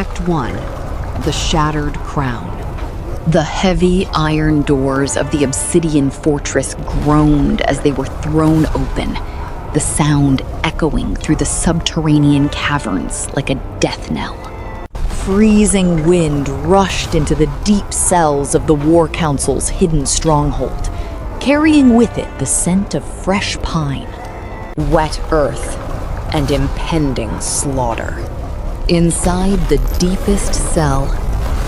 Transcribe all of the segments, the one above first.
Act 1. The Shattered Crown. The heavy iron doors of the obsidian fortress groaned as they were thrown open, the sound echoing through the subterranean caverns like a death knell. Freezing wind rushed into the deep cells of the War Council's hidden stronghold, carrying with it the scent of fresh pine, wet earth, and impending slaughter. Inside the deepest cell,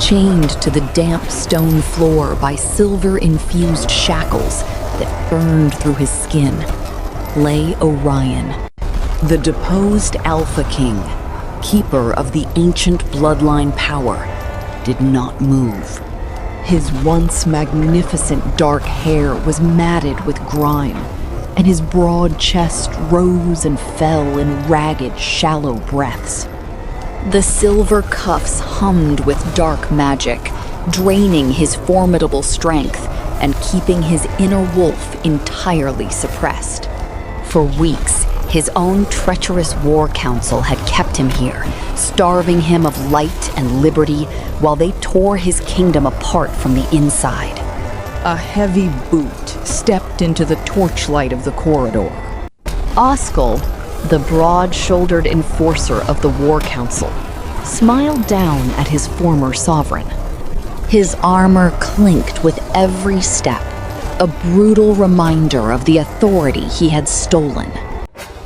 chained to the damp stone floor by silver-infused shackles that burned through his skin, lay Orion, the deposed Alpha King, keeper of the ancient bloodline power, did not move. His once magnificent dark hair was matted with grime, and his broad chest rose and fell in ragged, shallow breaths. The silver cuffs hummed with dark magic, draining his formidable strength and keeping his inner wolf entirely suppressed. For weeks, his own treacherous war council had kept him here, starving him of light and liberty while they tore his kingdom apart from the inside. A heavy boot stepped into the torchlight of the corridor. Oskel, the broad-shouldered enforcer of the War Council, smiled down at his former sovereign. His armor clinked with every step, a brutal reminder of the authority he had stolen.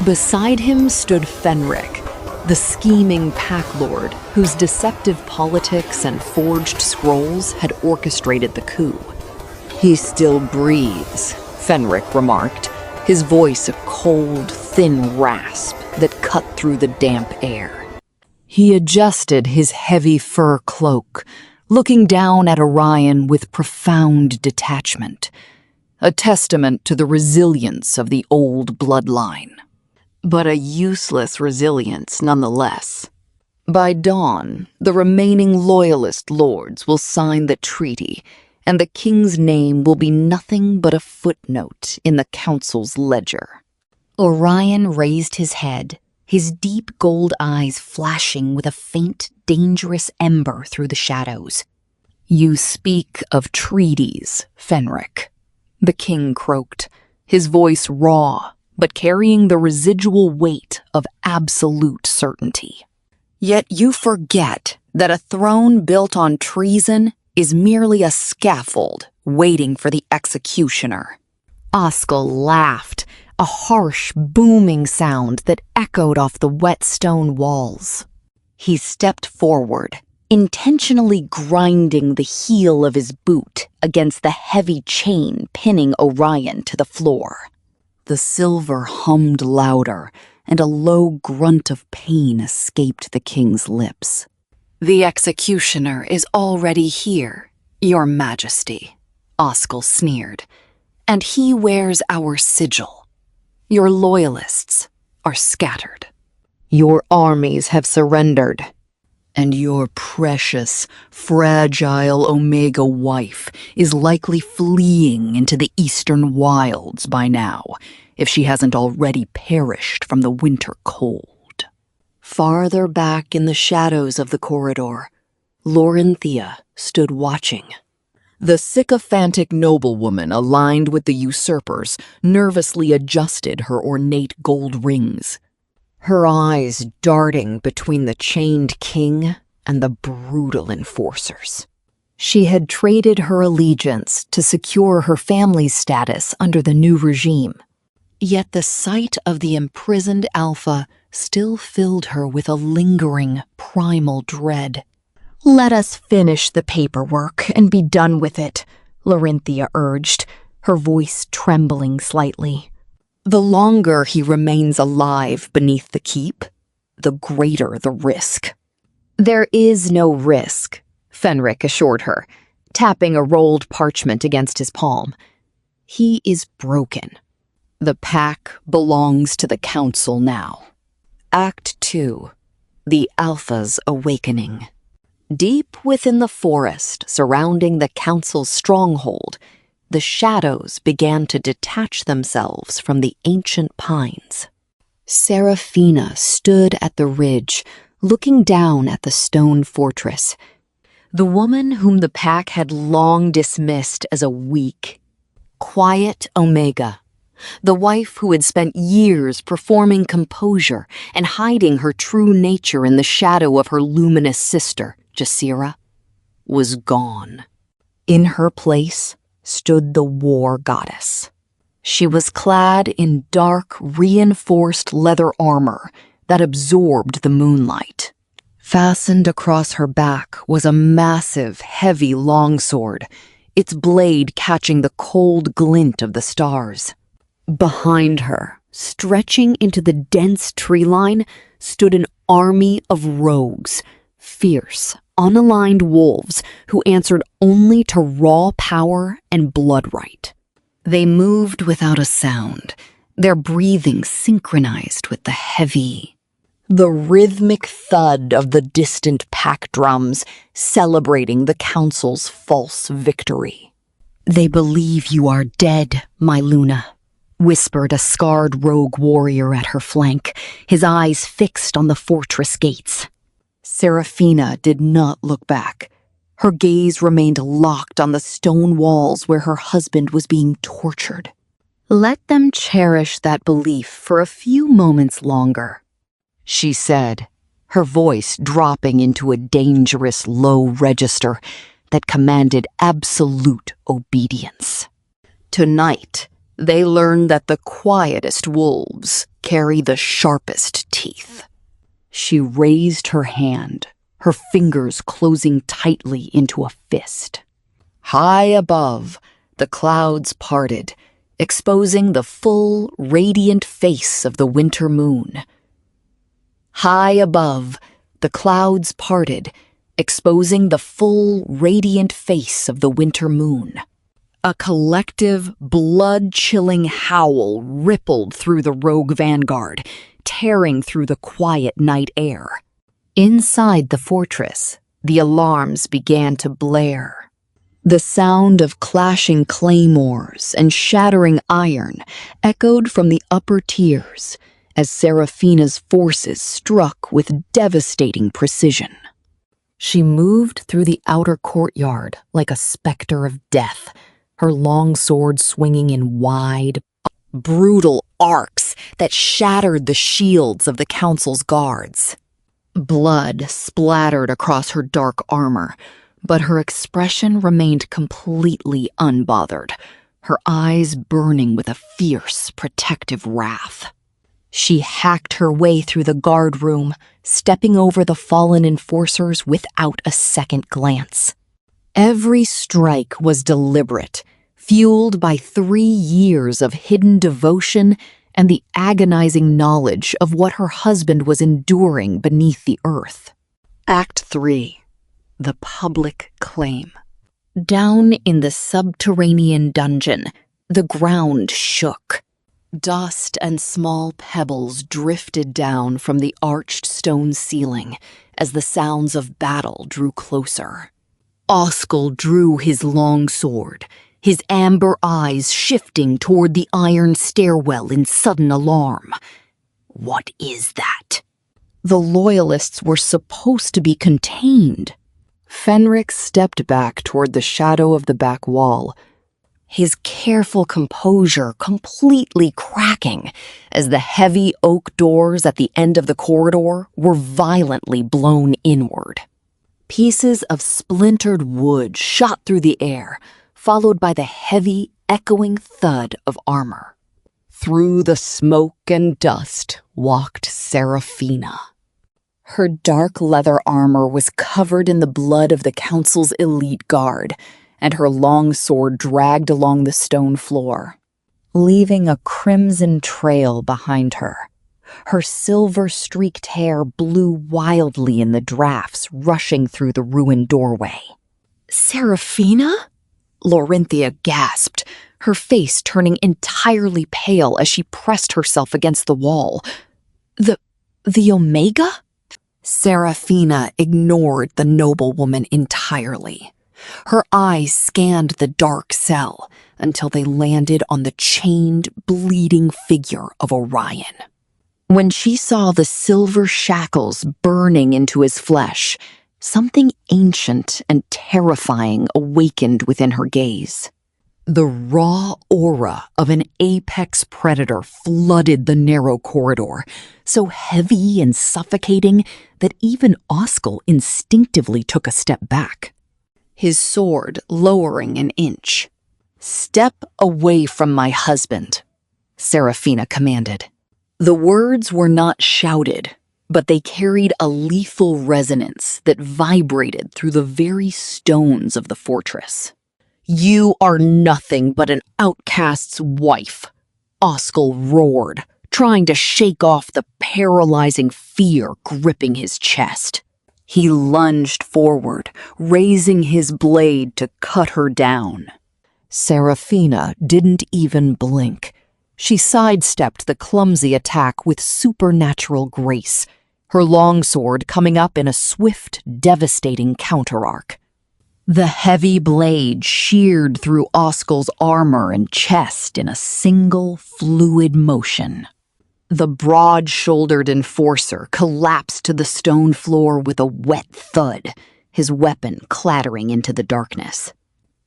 Beside him stood Fenric, the scheming pack lord whose deceptive politics and forged scrolls had orchestrated the coup. "He still breathes," Fenric remarked, his voice a cold, thin rasp that cut through the damp air. He adjusted his heavy fur cloak, looking down at Orion with profound detachment, a testament to the resilience of the old bloodline. But a useless resilience nonetheless. By dawn, the remaining loyalist lords will sign the treaty, and the king's name will be nothing but a footnote in the council's ledger. Orion raised his head, his deep gold eyes flashing with a faint, dangerous ember through the shadows. "You speak of treaties, Fenric," the king croaked, his voice raw, but carrying the residual weight of absolute certainty. "Yet you forget that a throne built on treason is merely a scaffold waiting for the executioner." Oskel laughed, a harsh, booming sound that echoed off the wet stone walls. He stepped forward, intentionally grinding the heel of his boot against the heavy chain pinning Orion to the floor. The silver hummed louder, and a low grunt of pain escaped the king's lips. "The executioner is already here, your majesty," Oskel sneered, "and he wears our sigil. Your loyalists are scattered. Your armies have surrendered, and your precious, fragile Omega wife is likely fleeing into the eastern wilds by now, if she hasn't already perished from the winter cold." Farther back in the shadows of the corridor, Laurenthia stood watching. The sycophantic noblewoman aligned with the usurpers nervously adjusted her ornate gold rings, her eyes darting between the chained king and the brutal enforcers. She had traded her allegiance to secure her family's status under the new regime. Yet the sight of the imprisoned Alpha still filled her with a lingering, primal dread. "Let us finish the paperwork and be done with it," Laurenthia urged, her voice trembling slightly. "The longer he remains alive beneath the keep, the greater the risk." "There is no risk," Fenric assured her, tapping a rolled parchment against his palm. "He is broken. The pack belongs to the council now." Act 2. The Alpha's Awakening. Deep within the forest surrounding the council's stronghold, the shadows began to detach themselves from the ancient pines. Seraphina stood at the ridge, looking down at the stone fortress. The woman whom the pack had long dismissed as a weak, quiet Omega. The wife who had spent years performing composure and hiding her true nature in the shadow of her luminous sister, Jasira, was gone. In her place stood the war goddess. She was clad in dark, reinforced leather armor that absorbed the moonlight. Fastened across her back was a massive, heavy longsword, its blade catching the cold glint of the stars. Behind her, stretching into the dense tree line, stood an army of rogues, fierce, unaligned wolves who answered only to raw power and blood-right. They moved without a sound, their breathing synchronized with the rhythmic thud of the distant pack drums celebrating the council's false victory. "They believe you are dead, my Luna," whispered a scarred rogue warrior at her flank, his eyes fixed on the fortress gates. Serafina did not look back. Her gaze remained locked on the stone walls where her husband was being tortured. "Let them cherish that belief for a few moments longer," she said, her voice dropping into a dangerous low register that commanded absolute obedience. "Tonight, they learn that the quietest wolves carry the sharpest teeth." She raised her hand, her fingers closing tightly into a fist. High above, the clouds parted, exposing the full, radiant face of the winter moon. High above, the clouds parted, exposing the full, radiant face of the winter moon. A collective, blood-chilling howl rippled through the rogue vanguard, tearing through the quiet night air. Inside the fortress, the alarms began to blare. The sound of clashing claymores and shattering iron echoed from the upper tiers as Serafina's forces struck with devastating precision. She moved through the outer courtyard like a specter of death, her long sword swinging in wide, brutal arcs that shattered the shields of the council's guards. Blood splattered across her dark armor, but her expression remained completely unbothered, her eyes burning with a fierce, protective wrath. She hacked her way through the guard room, stepping over the fallen enforcers without a second glance. Every strike was deliberate, fueled by 3 years of hidden devotion and the agonizing knowledge of what her husband was enduring beneath the earth. Act 3. The public claim. Down in the subterranean dungeon, the ground shook. Dust and small pebbles drifted down from the arched stone ceiling as the sounds of battle drew closer. Oskel drew his long sword, his amber eyes shifting toward the iron stairwell in sudden alarm. What is that? The loyalists were supposed to be contained. Fenric stepped back toward the shadow of the back wall, his careful composure completely cracking as the heavy oak doors at the end of the corridor were violently blown inward. Pieces of splintered wood shot through the air, followed by the heavy, echoing thud of armor. Through the smoke and dust walked Serafina. Her dark leather armor was covered in the blood of the council's elite guard, and her long sword dragged along the stone floor, leaving a crimson trail behind her. Her silver-streaked hair blew wildly in the drafts rushing through the ruined doorway. "Serafina?" Laurenthia gasped, her face turning entirely pale as she pressed herself against the wall. The Omega?" Serafina ignored the noblewoman entirely. Her eyes scanned the dark cell until they landed on the chained, bleeding figure of Orion. When she saw the silver shackles burning into his flesh, something ancient and terrifying awakened within her gaze. The raw aura of an apex predator flooded the narrow corridor, so heavy and suffocating that even Oskel instinctively took a step back, his sword lowering an inch. "Step away from my husband," Serafina commanded. The words were not shouted, but they carried a lethal resonance that vibrated through the very stones of the fortress. "You are nothing but an outcast's wife," Oskel roared, trying to shake off the paralyzing fear gripping his chest. He lunged forward, raising his blade to cut her down. Serafina didn't even blink. She sidestepped the clumsy attack with supernatural grace, her longsword coming up in a swift, devastating counterarc. The heavy blade sheared through Oskel's armor and chest in a single, fluid motion. The broad-shouldered enforcer collapsed to the stone floor with a wet thud, his weapon clattering into the darkness.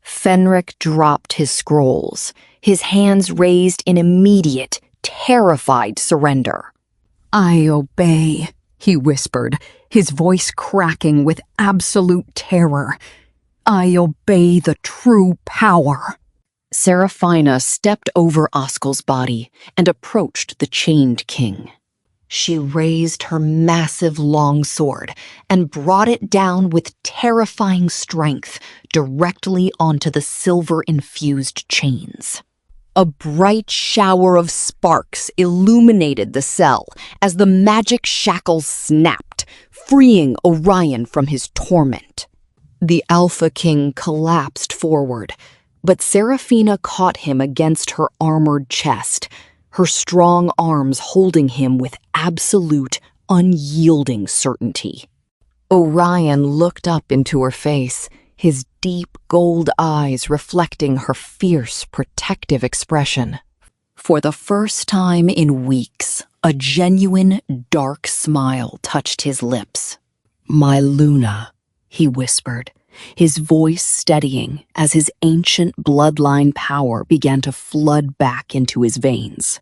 Fenric dropped his scrolls, his hands raised in immediate, terrified surrender. "I obey," he whispered, his voice cracking with absolute terror. "I obey the true power." Serafina stepped over Oskel's body and approached the chained king. She raised her massive longsword and brought it down with terrifying strength directly onto the silver-infused chains. A bright shower of sparks illuminated the cell as the magic shackles snapped, freeing Orion from his torment. The Alpha King collapsed forward, but Serafina caught him against her armored chest, her strong arms holding him with absolute, unyielding certainty. Orion looked up into her face, his deep gold eyes reflecting her fierce, protective expression. For the first time in weeks, a genuine, dark smile touched his lips. "My Luna," he whispered, his voice steadying as his ancient bloodline power began to flood back into his veins.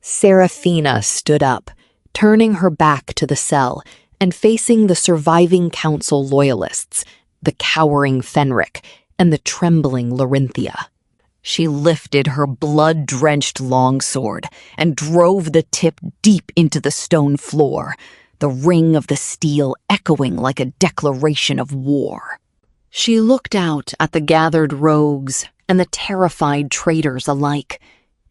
Serafina stood up, turning her back to the cell and facing the surviving council loyalists, the cowering Fenric, and the trembling Larinthia. She lifted her blood-drenched longsword and drove the tip deep into the stone floor, the ring of the steel echoing like a declaration of war. She looked out at the gathered rogues and the terrified traitors alike,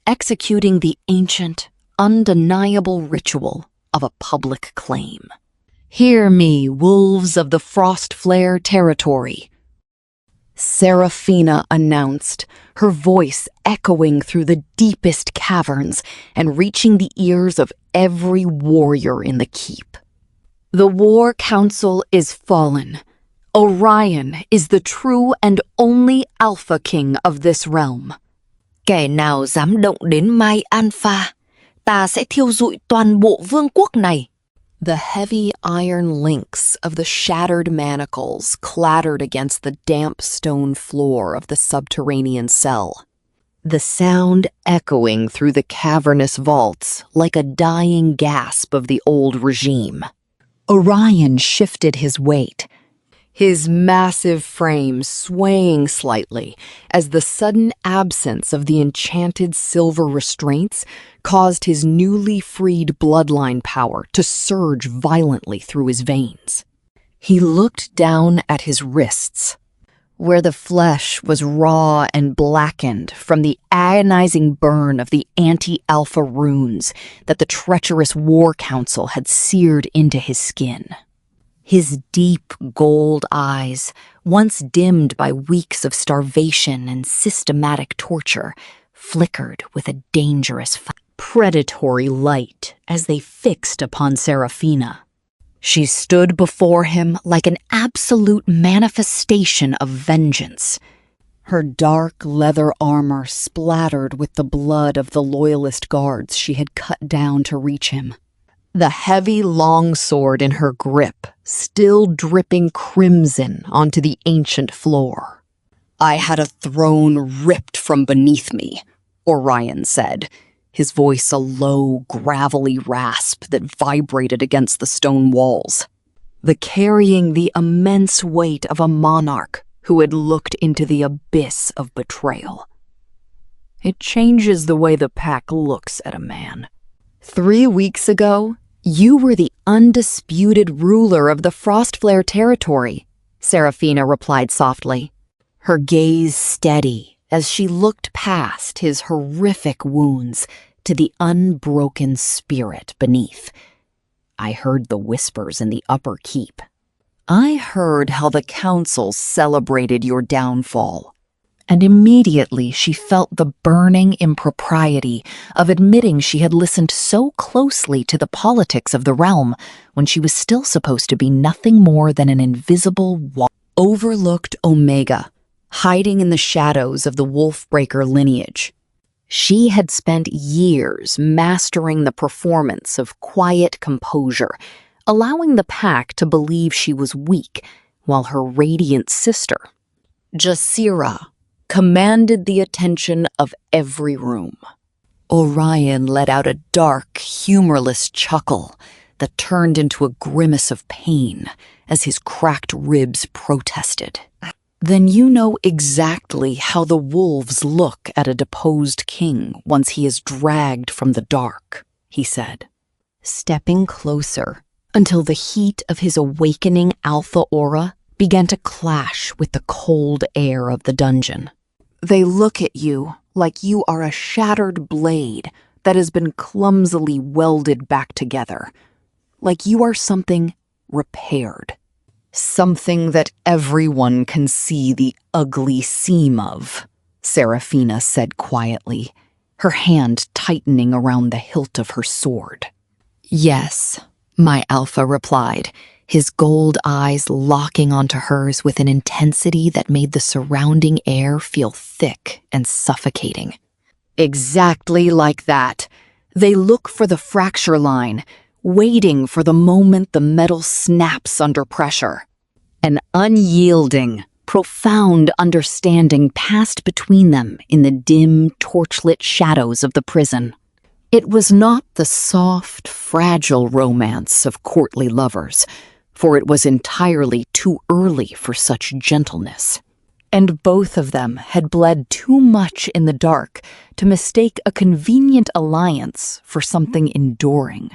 executing the ancient, undeniable ritual of a public claim. "Hear me, wolves of the Frostflare territory," Serafina announced, her voice echoing through the deepest caverns and reaching the ears of every warrior in the keep. "The War Council is fallen. Orion is the true and only Alpha King of this realm. Kẻ nào dám động đến Mai Alpha, ta sẽ thiêu rụi toàn bộ vương quốc này." The heavy iron links of the shattered manacles clattered against the damp stone floor of the subterranean cell, the sound echoing through the cavernous vaults like a dying gasp of the old regime. Orion shifted his weight, his massive frame swaying slightly as the sudden absence of the enchanted silver restraints caused his newly freed bloodline power to surge violently through his veins. He looked down at his wrists, where the flesh was raw and blackened from the agonizing burn of the anti-alpha runes that the treacherous War Council had seared into his skin. His deep gold eyes, once dimmed by weeks of starvation and systematic torture, flickered with a dangerous, predatory light as they fixed upon Serafina. She stood before him like an absolute manifestation of vengeance, her dark leather armor splattered with the blood of the loyalist guards she had cut down to reach him. the heavy long sword in her grip still dripping crimson onto the ancient floor. "I had a throne ripped from beneath me," Orion said, his voice a low, gravelly rasp that vibrated against the stone walls. Carrying the immense weight of a monarch who had looked into the abyss of betrayal. "It changes the way the pack looks at a man. 3 weeks ago, you were the undisputed ruler of the Frostflare territory," Serafina replied softly, her gaze steady as she looked past his horrific wounds to the unbroken spirit beneath. "I heard the whispers in the upper keep. I heard how the council celebrated your downfall." And immediately she felt the burning impropriety of admitting she had listened so closely to the politics of the realm when she was still supposed to be nothing more than an invisible overlooked Omega, hiding in the shadows of the Wolfbreaker lineage. She had spent years mastering the performance of quiet composure, allowing the pack to believe she was weak, while her radiant sister, Jasira, commanded the attention of every room. Orion let out a dark, humorless chuckle that turned into a grimace of pain as his cracked ribs protested. "Then you know exactly how the wolves look at a deposed king once he is dragged from the dark," he said, stepping closer until the heat of his awakening alpha aura began to clash with the cold air of the dungeon. "They look at you like you are a shattered blade that has been clumsily welded back together, like you are something repaired. Something that everyone can see the ugly seam of," Serafina said quietly, her hand tightening around the hilt of her sword. "Yes," my alpha replied, his gold eyes locking onto hers with an intensity that made the surrounding air feel thick and suffocating. "Exactly like that. They look for the fracture line, waiting for the moment the metal snaps under pressure. An unyielding, profound understanding passed between them in the dim, torchlit shadows of the prison. It was not the soft, fragile romance of courtly lovers, for it was entirely too early for such gentleness. And both of them had bled too much in the dark to mistake a convenient alliance for something enduring.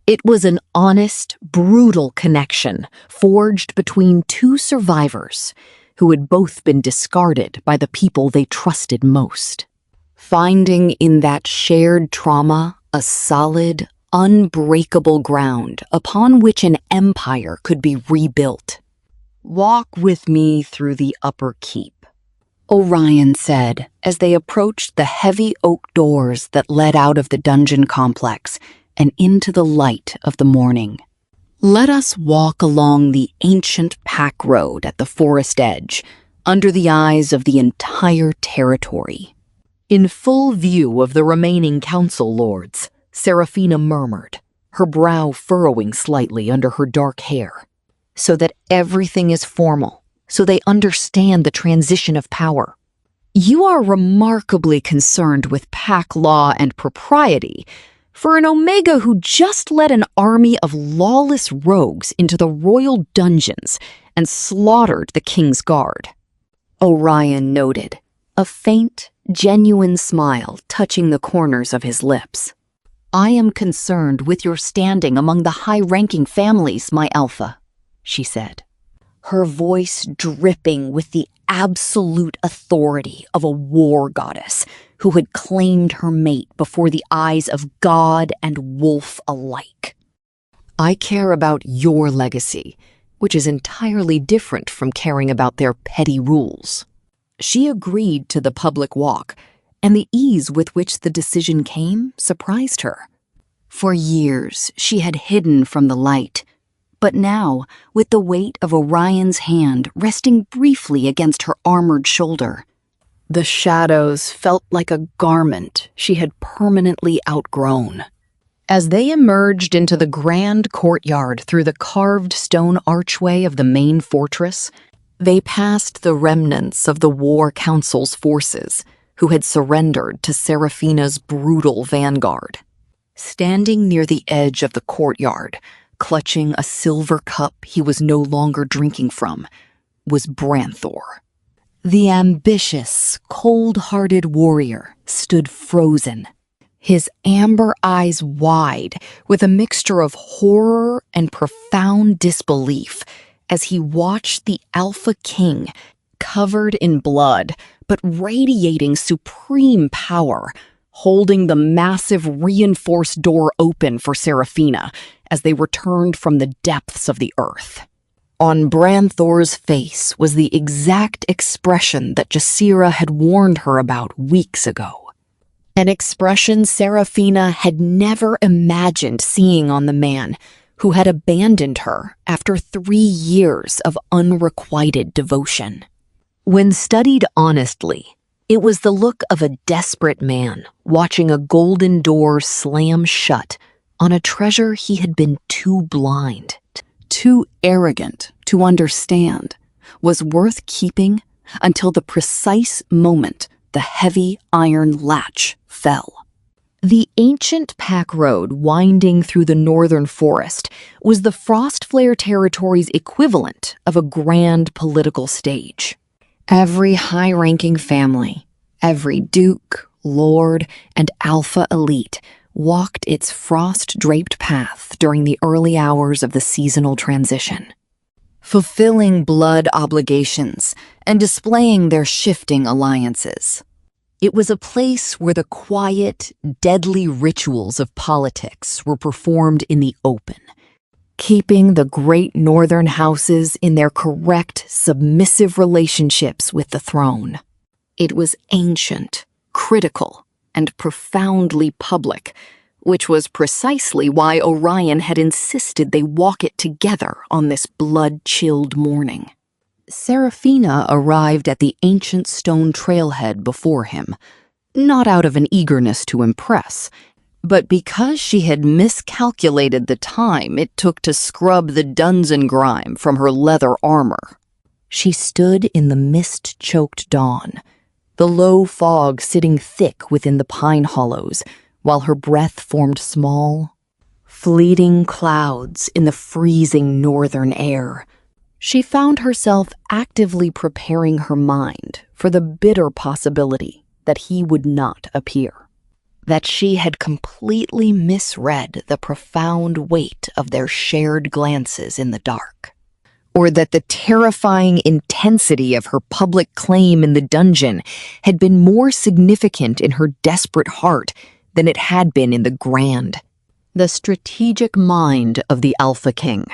It was an honest, brutal connection forged between two survivors who had both been discarded by the people they trusted most. Finding in that shared trauma a solid, unbreakable ground upon which an empire could be rebuilt. "Walk with me through the upper keep," Orion said as they approached the heavy oak doors that led out of the dungeon complex and into the light of the morning. "Let us walk along the ancient pack road at the forest edge, under the eyes of the entire territory." In full view of the remaining council lords, Serafina murmured, her brow furrowing slightly under her dark hair. "So that everything is formal, so they understand the transition of power. You are remarkably concerned with pack law and propriety, for an Omega who just led an army of lawless rogues into the royal dungeons and slaughtered the king's guard." Orion noted, a faint, genuine smile touching the corners of his lips. "I am concerned with your standing among the high-ranking families, my alpha," she said, her voice dripping with the absolute authority of a war goddess who had claimed her mate before the eyes of god and wolf alike. "I care about your legacy, which is entirely different from caring about their petty rules." She agreed to the public walk, and the ease with which the decision came surprised her. For years, she had hidden from the light, but now, with the weight of Orion's hand resting briefly against her armored shoulder, the shadows felt like a garment she had permanently outgrown. As they emerged into the grand courtyard through the carved stone archway of the main fortress, they passed the remnants of the war council's forces, who had surrendered to Serafina's brutal vanguard. Standing near the edge of the courtyard, clutching a silver cup he was no longer drinking from, was Branthor. The ambitious, cold-hearted warrior stood frozen, his amber eyes wide with a mixture of horror and profound disbelief as he watched the Alpha King, covered in blood but radiating supreme power, holding the massive reinforced door open for Serafina as they returned from the depths of the earth. On Branthor's face was the exact expression that Jasira had warned her about weeks ago. An expression Serafina had never imagined seeing on the man who had abandoned her after 3 years of unrequited devotion. When studied honestly, it was the look of a desperate man watching a golden door slam shut on a treasure he had been too blind, too arrogant to understand was worth keeping until the precise moment the heavy iron latch fell. The ancient pack road winding through the northern forest was the Frostflare territory's equivalent of a grand political stage. Every high-ranking family, every duke, lord, and alpha elite walked its frost-draped path during the early hours of the seasonal transition, fulfilling blood obligations and displaying their shifting alliances. It was a place where the quiet, deadly rituals of politics were performed in the open, keeping the great northern houses in their correct, submissive relationships with the throne. It was ancient, critical, and profoundly public, which was precisely why Orion had insisted they walk it together on this blood-chilled morning. Serafina arrived at the ancient stone trailhead before him, not out of an eagerness to impress, but because she had miscalculated the time it took to scrub the duns and grime from her leather armor. She stood in the mist-choked dawn, the low fog sitting thick within the pine hollows, while her breath formed small, fleeting clouds in the freezing northern air. She found herself actively preparing her mind for the bitter possibility that he would not appear, that she had completely misread the profound weight of their shared glances in the dark, or that the terrifying intensity of her public claim in the dungeon had been more significant in her desperate heart than it had been in the grand, the strategic mind of the Alpha King.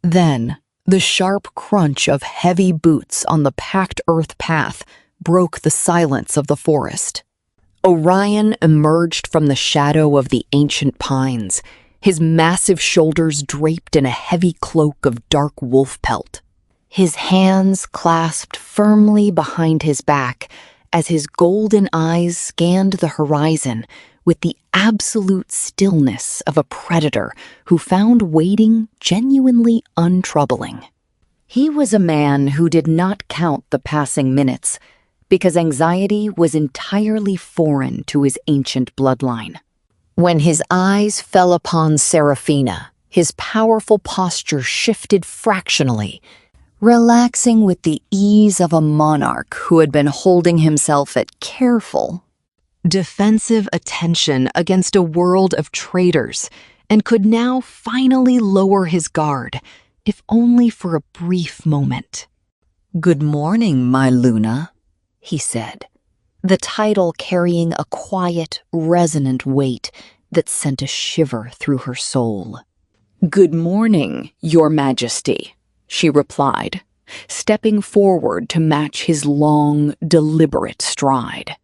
Then, the sharp crunch of heavy boots on the packed earth path broke the silence of the forest. Orion emerged from the shadow of the ancient pines, his massive shoulders draped in a heavy cloak of dark wolf pelt, his hands clasped firmly behind his back as his golden eyes scanned the horizon with the absolute stillness of a predator who found waiting genuinely untroubling. He was a man who did not count the passing minutes, because anxiety was entirely foreign to his ancient bloodline. When his eyes fell upon Serafina, his powerful posture shifted fractionally, relaxing with the ease of a monarch who had been holding himself at careful, defensive attention against a world of traitors, and could now finally lower his guard, if only for a brief moment. "Good morning, my Luna," he said, the title carrying a quiet, resonant weight that sent a shiver through her soul. "Good morning, Your Majesty," she replied, stepping forward to match his long, deliberate stride.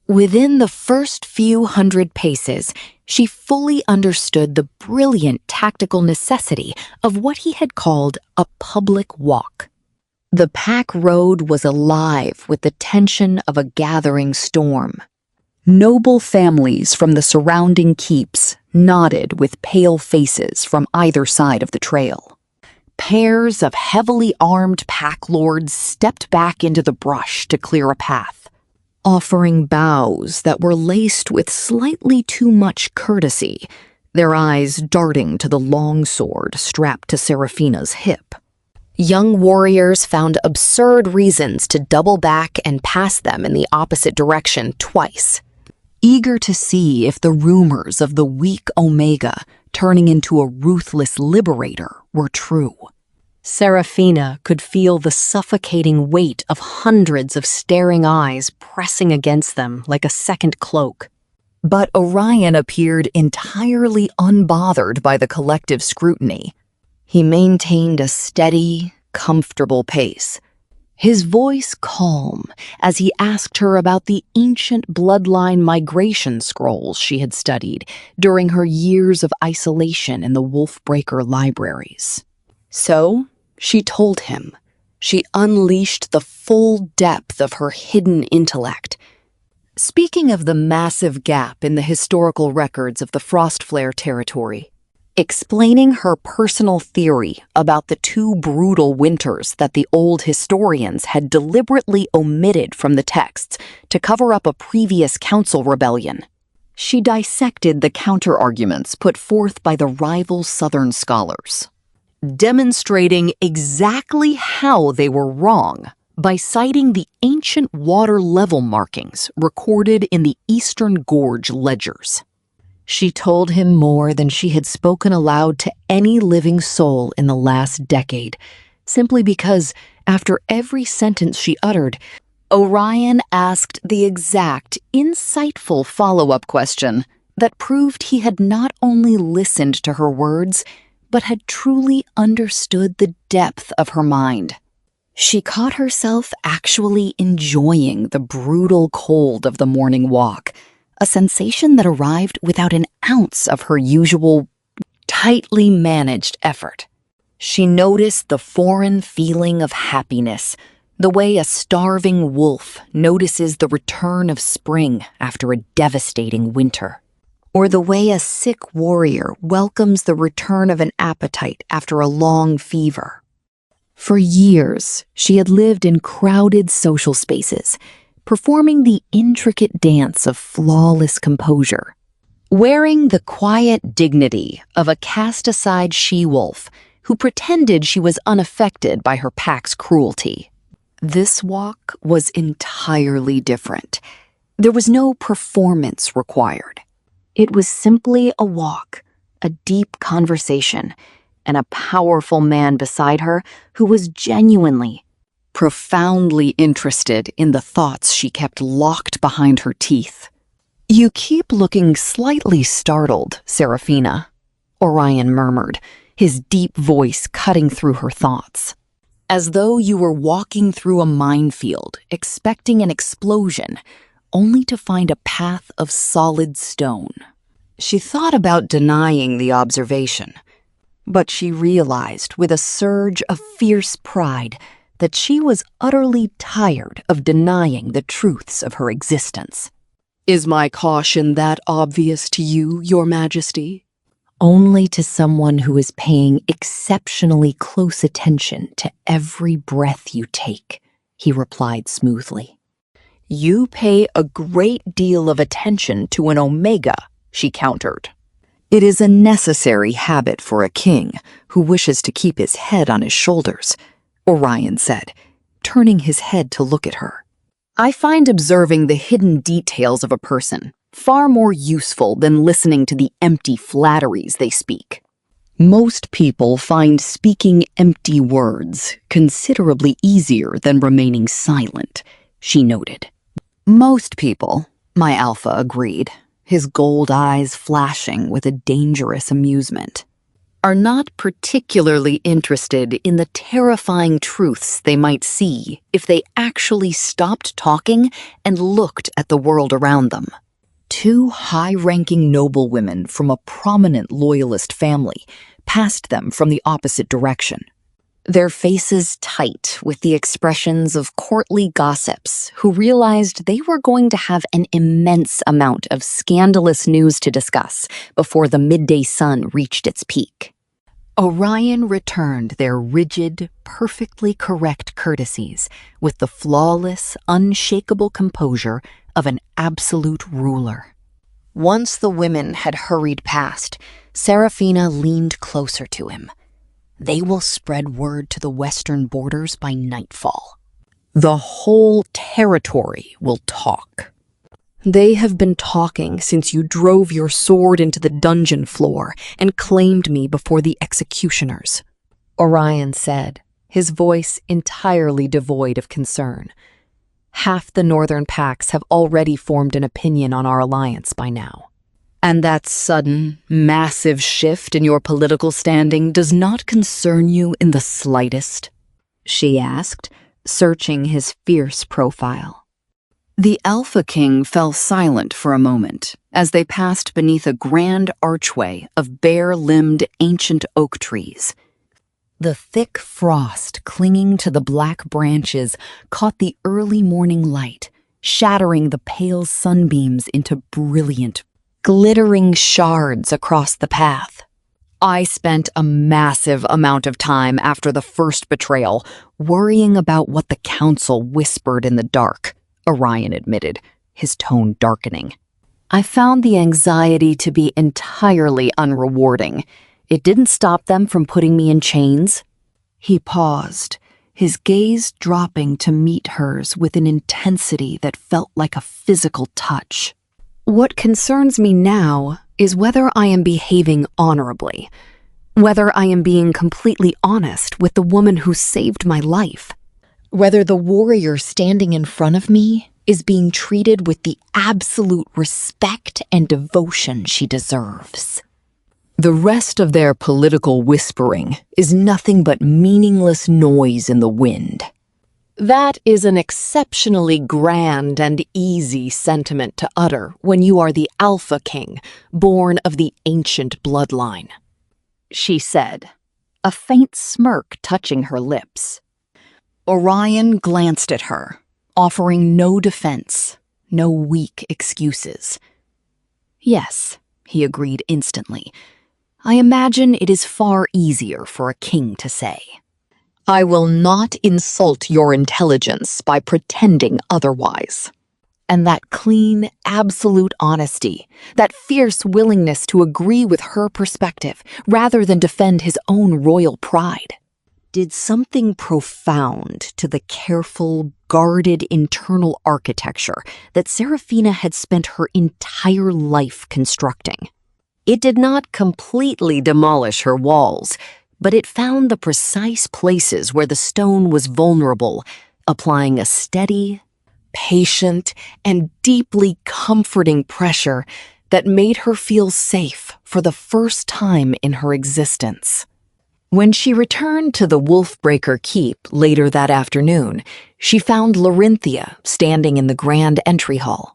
Within the first few hundred paces, she fully understood the brilliant tactical necessity of what he had called a public walk. The pack road was alive with the tension of a gathering storm. Noble families from the surrounding keeps, knotted with pale faces from either side of the trail. Pairs of heavily armed pack lords stepped back into the brush to clear a path, offering bows that were laced with slightly too much courtesy, their eyes darting to the long sword strapped to Seraphina's hip. Young warriors found absurd reasons to double back and pass them in the opposite direction twice, eager to see if the rumors of the weak Omega turning into a ruthless liberator were true. Seraphina could feel the suffocating weight of hundreds of staring eyes pressing against them like a second cloak. But Orion appeared entirely unbothered by the collective scrutiny. He maintained a steady, comfortable pace, his voice calm as he asked her about the ancient bloodline migration scrolls she had studied during her years of isolation in the Wolfbreaker libraries. So, she told him. She unleashed the full depth of her hidden intellect. Speaking of the massive gap in the historical records of the Frostflare territory, explaining her personal theory about the two brutal winters that the old historians had deliberately omitted from the texts to cover up a previous council rebellion. She dissected the counter-arguments put forth by the rival Southern scholars, demonstrating exactly how they were wrong by citing the ancient water level markings recorded in the Eastern Gorge ledgers. She told him more than she had spoken aloud to any living soul in the last decade, simply because, after every sentence she uttered, Orion asked the exact, insightful follow-up question that proved he had not only listened to her words, but had truly understood the depth of her mind. She caught herself actually enjoying the brutal cold of the morning walk, a sensation that arrived without an ounce of her usual, tightly managed effort. She noticed the foreign feeling of happiness, the way a starving wolf notices the return of spring after a devastating winter, or the way a sick warrior welcomes the return of an appetite after a long fever. For years, she had lived in crowded social spaces, performing the intricate dance of flawless composure, wearing the quiet dignity of a cast-aside she-wolf who pretended she was unaffected by her pack's cruelty. This walk was entirely different. There was no performance required. It was simply a walk, a deep conversation, and a powerful man beside her who was genuinely, profoundly interested in the thoughts she kept locked behind her teeth. "You keep looking slightly startled, Seraphina," Orion murmured, his deep voice cutting through her thoughts. "As though you were walking through a minefield, expecting an explosion, only to find a path of solid stone." She thought about denying the observation, but she realized with a surge of fierce pride that she was utterly tired of denying the truths of her existence. "Is my caution that obvious to you, Your Majesty?" "Only to someone who is paying exceptionally close attention to every breath you take," he replied smoothly. "You pay a great deal of attention to an Omega," she countered. "It is a necessary habit for a king who wishes to keep his head on his shoulders," Orion said, turning his head to look at her. "I find observing the hidden details of a person far more useful than listening to the empty flatteries they speak. Most people find speaking empty words considerably easier than remaining silent," she noted. "Most people," my alpha agreed, his gold eyes flashing with a dangerous amusement, "are not particularly interested in the terrifying truths they might see if they actually stopped talking and looked at the world around them." Two high-ranking noblewomen from a prominent loyalist family passed them from the opposite direction. their faces tight with the expressions of courtly gossips who realized they were going to have an immense amount of scandalous news to discuss before the midday sun reached its peak. Orion returned their rigid, perfectly correct courtesies with the flawless, unshakable composure of an absolute ruler. Once the women had hurried past, Serafina leaned closer to him. They will spread word to the western borders by nightfall. The whole territory will talk. They have been talking since you drove your sword into the dungeon floor and claimed me before the executioners, Orion said, his voice entirely devoid of concern. Half the northern packs have already formed an opinion on our alliance by now. And that sudden, massive shift in your political standing does not concern you in the slightest? She asked, searching his fierce profile. The Alpha King fell silent for a moment as they passed beneath a grand archway of bare-limbed ancient oak trees. The thick frost clinging to the black branches caught the early morning light, shattering the pale sunbeams into brilliant, glittering shards across the path. I spent a massive amount of time after the first betrayal worrying about what the council whispered in the dark, Orion admitted, his tone darkening. I found the anxiety to be entirely unrewarding. It didn't stop them from putting me in chains. He paused, his gaze dropping to meet hers with an intensity that felt like a physical touch. What concerns me now is whether I am behaving honorably, whether I am being completely honest with the woman who saved my life, whether the warrior standing in front of me is being treated with the absolute respect and devotion she deserves. The rest of their political whispering is nothing but meaningless noise in the wind. That is an exceptionally grand and easy sentiment to utter when you are the Alpha King, born of the ancient bloodline, she said, a faint smirk touching her lips. Orion glanced at her, offering no defense, no weak excuses. Yes, he agreed instantly. I imagine it is far easier for a king to say. I will not insult your intelligence by pretending otherwise. And that clean, absolute honesty, that fierce willingness to agree with her perspective rather than defend his own royal pride, did something profound to the careful, guarded internal architecture that Serafina had spent her entire life constructing. It did not completely demolish her walls, but it found the precise places where the stone was vulnerable, applying a steady, patient, and deeply comforting pressure that made her feel safe for the first time in her existence. When she returned to the Wolfbreaker Keep later that afternoon, she found Larinthia standing in the grand entry hall.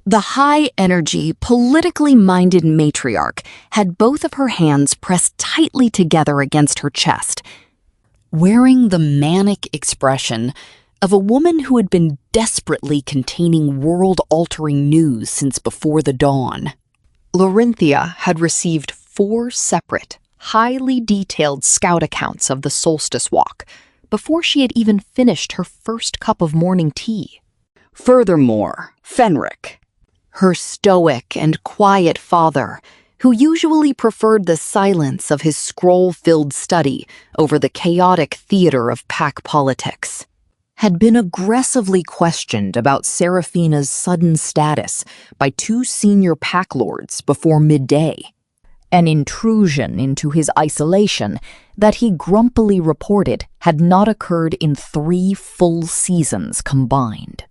The high-energy, politically minded matriarch had both of her hands pressed tightly together against her chest, wearing the manic expression of a woman who had been desperately containing world-altering news since before the dawn. Larinthia had received 4 separate, highly detailed scout accounts of the solstice walk before she had even finished her first cup of morning tea. Furthermore, Fenric, her stoic and quiet father, who usually preferred the silence of his scroll-filled study over the chaotic theater of pack politics, had been aggressively questioned about Serafina's sudden status by 2 senior pack lords before midday, an intrusion into his isolation that he grumpily reported had not occurred in 3 full seasons combined.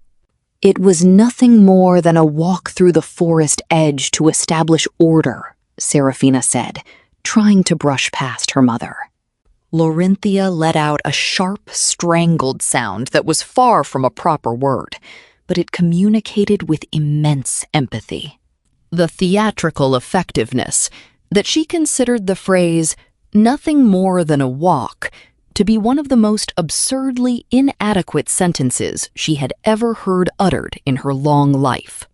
It was nothing more than a walk through the forest edge to establish order, Serafina said, trying to brush past her mother. Larinthia let out a sharp, strangled sound that was far from a proper word, but it communicated with immense empathy. The theatrical effectiveness that she considered the phrase, "nothing more than a walk," to be one of the most absurdly inadequate sentences she had ever heard uttered in her long life.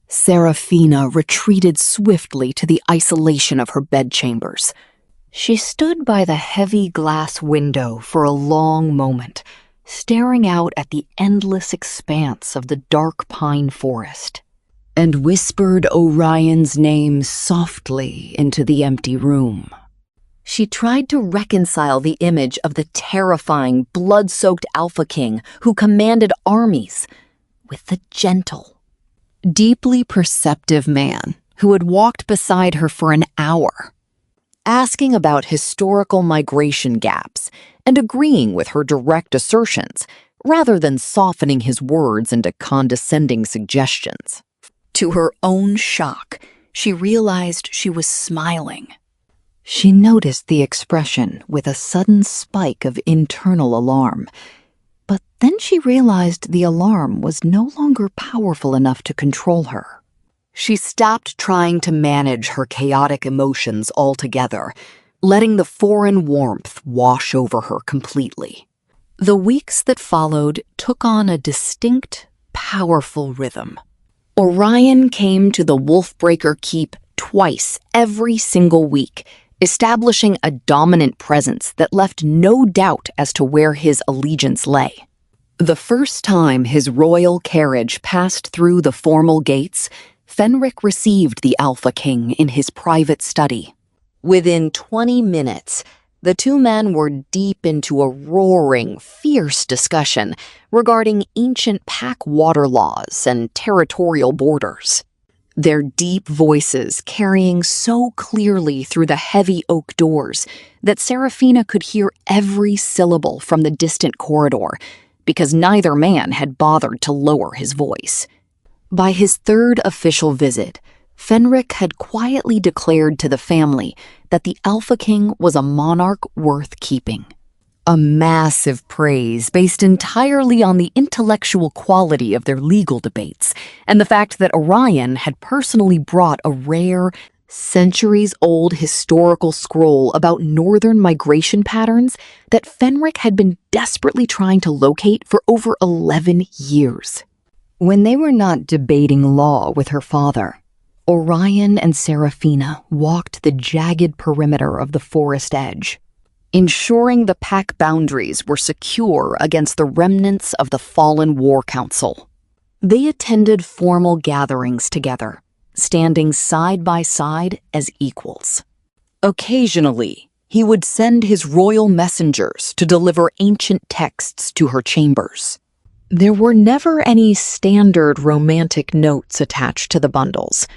Serafina retreated swiftly to the isolation of her bedchambers. She stood by the heavy glass window for a long moment, staring out at the endless expanse of the dark pine forest, and whispered Orion's name softly into the empty room. She tried to reconcile the image of the terrifying, blood-soaked Alpha King who commanded armies with the gentle, deeply perceptive man who had walked beside her for an hour, asking about historical migration gaps and agreeing with her direct assertions rather than softening his words into condescending suggestions. To her own shock, she realized she was smiling. She noticed the expression with a sudden spike of internal alarm, but then she realized the alarm was no longer powerful enough to control her. She stopped trying to manage her chaotic emotions altogether, letting the foreign warmth wash over her completely. The weeks that followed took on a distinct, powerful rhythm. Orion came to the Wolfbreaker Keep twice every single week, establishing a dominant presence that left no doubt as to where his allegiance lay. The first time his royal carriage passed through the formal gates, Fenric received the Alpha King in his private study. Within 20 minutes, the two men were deep into a roaring, fierce discussion regarding ancient pack water laws and territorial borders. Their deep voices carrying so clearly through the heavy oak doors that Serafina could hear every syllable from the distant corridor, because neither man had bothered to lower his voice. By his third official visit, Fenric had quietly declared to the family that the Alpha King was a monarch worth keeping. A massive praise based entirely on the intellectual quality of their legal debates and the fact that Orion had personally brought a rare, centuries-old historical scroll about northern migration patterns that Fenric had been desperately trying to locate for over 11 years. When they were not debating law with her father, Orion and Serafina walked the jagged perimeter of the forest edge, ensuring the pack boundaries were secure against the remnants of the fallen war council. They attended formal gatherings together, standing side by side as equals. Occasionally, he would send his royal messengers to deliver ancient texts to her chambers. There were never any standard romantic notes attached to the bundles,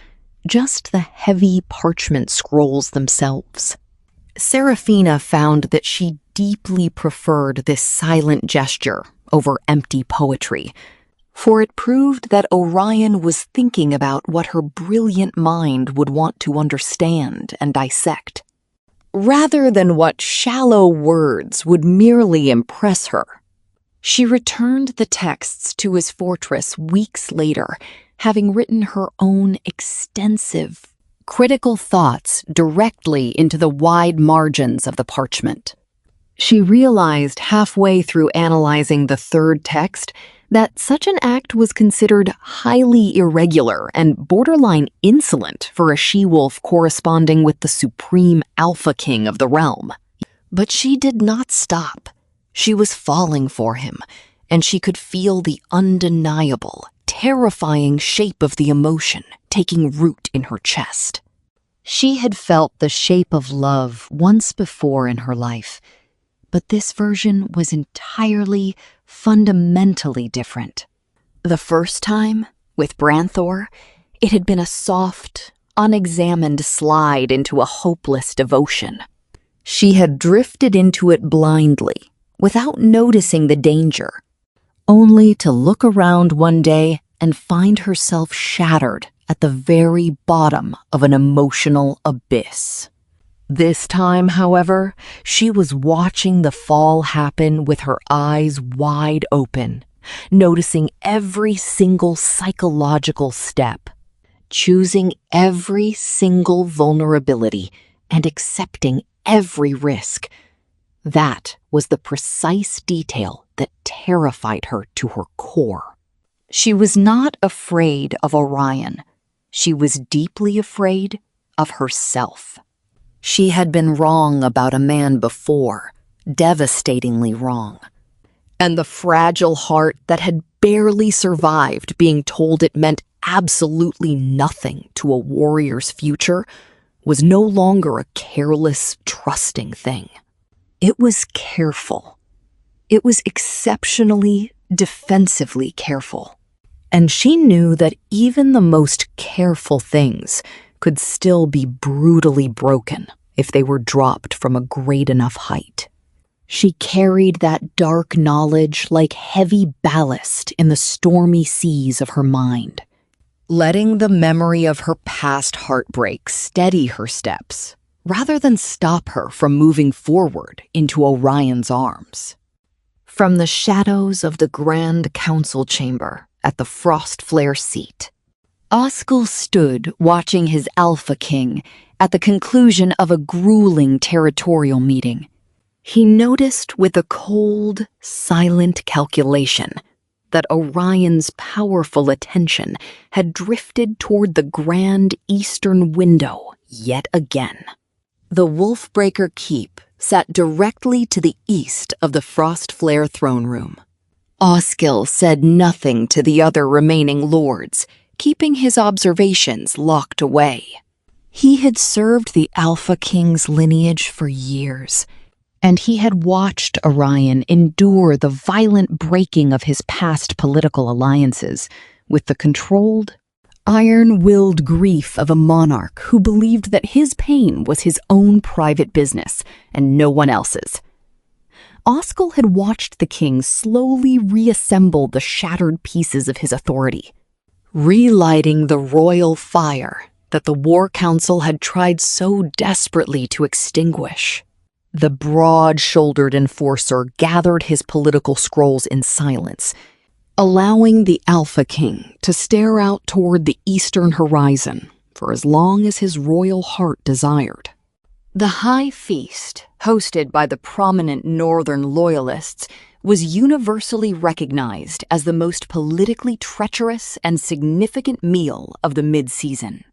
just the heavy parchment scrolls themselves. Serafina found that she deeply preferred this silent gesture over empty poetry, for it proved that Orion was thinking about what her brilliant mind would want to understand and dissect, rather than what shallow words would merely impress her. She returned the texts to his fortress weeks later, having written her own extensive, critical thoughts directly into the wide margins of the parchment. She realized halfway through analyzing the third text that such an act was considered highly irregular and borderline insolent for a she-wolf corresponding with the supreme Alpha King of the realm. But she did not stop. She was falling for him, and she could feel the undeniable, terrifying shape of the emotion taking root in her chest. She had felt the shape of love once before in her life, but this version was entirely, fundamentally different. The first time, with Branthor, it had been a soft, unexamined slide into a hopeless devotion. She had drifted into it blindly, without noticing the danger, only to look around one day and find herself shattered at the very bottom of an emotional abyss. This time, however, she was watching the fall happen with her eyes wide open, noticing every single psychological step, choosing every single vulnerability, and accepting every risk. That was the precise detail that terrified her to her core. She was not afraid of Orion. She was deeply afraid of herself. She had been wrong about a man before, devastatingly wrong. And the fragile heart that had barely survived being told it meant absolutely nothing to a warrior's future was no longer a careless, trusting thing. It was careful. It was exceptionally, defensively careful. And she knew that even the most careful things could still be brutally broken if they were dropped from a great enough height. She carried that dark knowledge like heavy ballast in the stormy seas of her mind, letting the memory of her past heartbreak steady her steps, rather than stop her from moving forward into Orion's arms. From the shadows of the Grand Council chamber at the Frost Flare seat, Oskel stood watching his Alpha King at the conclusion of a grueling territorial meeting. He noticed with a cold, silent calculation that Orion's powerful attention had drifted toward the grand eastern window yet again. The Wolfbreaker Keep sat directly to the east of the Frost Flare throne room. Oskel said nothing to the other remaining lords, keeping his observations locked away. He had served the Alpha King's lineage for years, and he had watched Orion endure the violent breaking of his past political alliances with the controlled, iron-willed grief of a monarch who believed that his pain was his own private business and no one else's. Oskel had watched the king slowly reassemble the shattered pieces of his authority, relighting the royal fire that the War Council had tried so desperately to extinguish. The broad-shouldered enforcer gathered his political scrolls in silence, allowing the Alpha King to stare out toward the eastern horizon for as long as his royal heart desired. The high feast, hosted by the prominent northern loyalists, was universally recognized as the most politically treacherous and significant meal of the mid-season.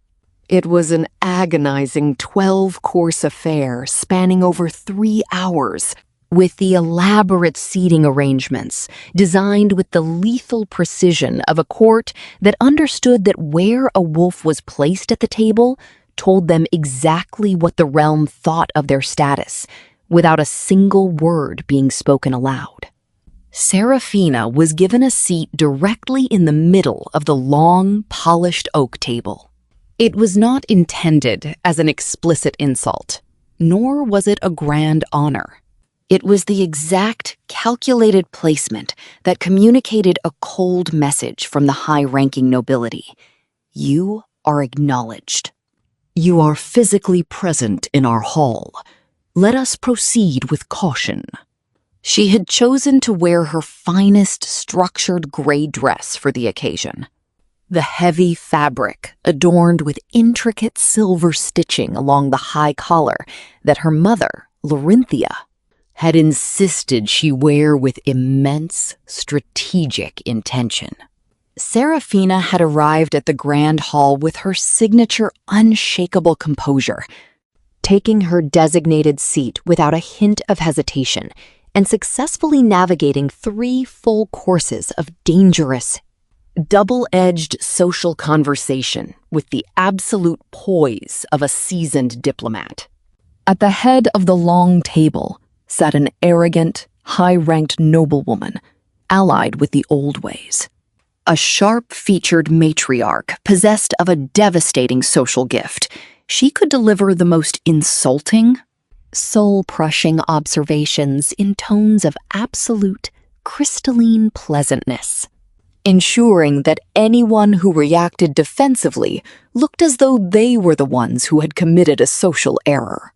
It was an agonizing 12-course affair spanning over 3 hours, with the elaborate seating arrangements designed with the lethal precision of a court that understood that where a wolf was placed at the table told them exactly what the realm thought of their status, without a single word being spoken aloud. Serafina was given a seat directly in the middle of the long, polished oak table. It was not intended as an explicit insult, nor was it a grand honor. It was the exact, calculated placement that communicated a cold message from the high-ranking nobility. You are acknowledged. You are physically present in our hall. Let us proceed with caution. She had chosen to wear her finest structured gray dress for the occasion. The heavy fabric, adorned with intricate silver stitching along the high collar that her mother, Larinthia, had insisted she wear with immense strategic intention. Serafina had arrived at the grand hall with her signature unshakable composure, taking her designated seat without a hint of hesitation and successfully navigating 3 full courses of dangerous, double-edged social conversation with the absolute poise of a seasoned diplomat. At the head of the long table sat an arrogant, high-ranked noblewoman, allied with the old ways. A sharp-featured matriarch possessed of a devastating social gift. She could deliver the most insulting, soul-crushing observations in tones of absolute, crystalline pleasantness, ensuring that anyone who reacted defensively looked as though they were the ones who had committed a social error.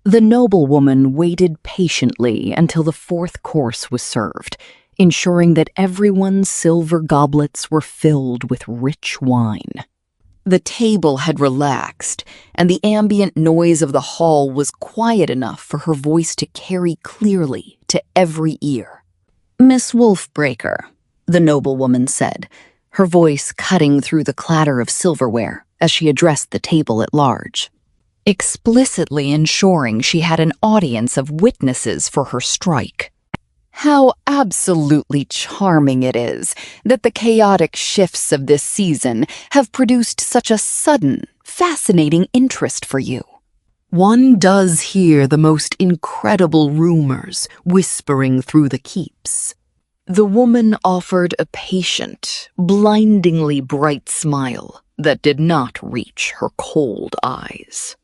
The noblewoman waited patiently until the 4th course was served, ensuring that everyone's silver goblets were filled with rich wine. The table had relaxed, and the ambient noise of the hall was quiet enough for her voice to carry clearly to every ear. "Miss Wolfbreaker," the noblewoman said, her voice cutting through the clatter of silverware as she addressed the table at large, explicitly ensuring she had an audience of witnesses for her strike. "How absolutely charming it is that the chaotic shifts of this season have produced such a sudden, fascinating interest for you. One does hear the most incredible rumors whispering through the keeps." The woman offered a patient, blindingly bright smile that did not reach her cold eyes.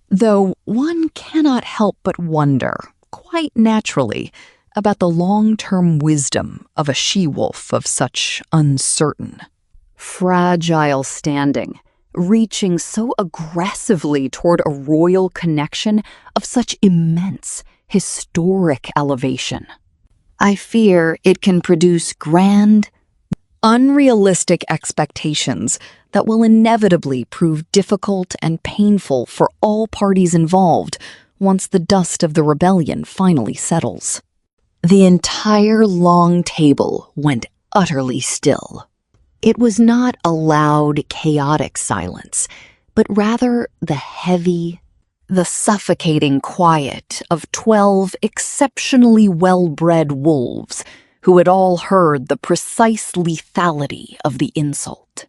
Though one cannot help but wonder, quite naturally, about the long-term wisdom of a she-wolf of such uncertain, fragile standing, reaching so aggressively toward a royal connection of such immense, historic elevation. I fear it can produce grand, unrealistic expectations that will inevitably prove difficult and painful for all parties involved once the dust of the rebellion finally settles. The entire long table went utterly still. It was not a loud, chaotic silence, but rather the suffocating quiet of 12 exceptionally well-bred wolves who had all heard the precise lethality of the insult,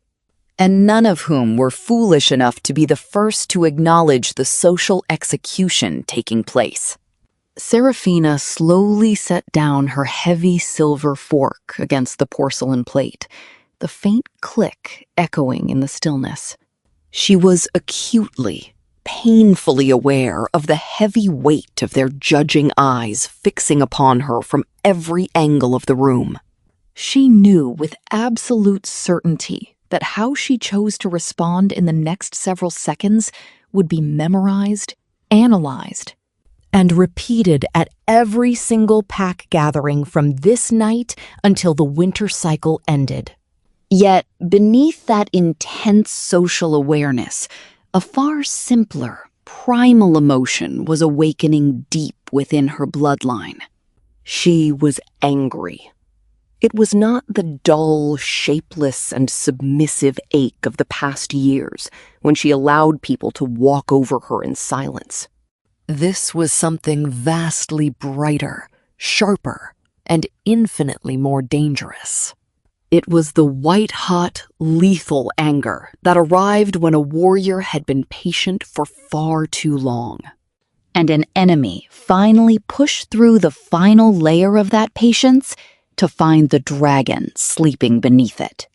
and none of whom were foolish enough to be the first to acknowledge the social execution taking place. Serafina slowly set down her heavy silver fork against the porcelain plate, the faint click echoing in the stillness. She was acutely, painfully aware of the heavy weight of their judging eyes fixing upon her from every angle of the room. She knew with absolute certainty that how she chose to respond in the next several seconds would be memorized, analyzed, and repeated at every single pack gathering from this night until the winter cycle ended. Yet, beneath that intense social awareness, a far simpler, primal emotion was awakening deep within her bloodline. She was angry. It was not the dull, shapeless, and submissive ache of the past years when she allowed people to walk over her in silence. This was something vastly brighter, sharper, and infinitely more dangerous. It was the white-hot, lethal anger that arrived when a warrior had been patient for far too long, and an enemy finally pushed through the final layer of that patience to find the dragon sleeping beneath it.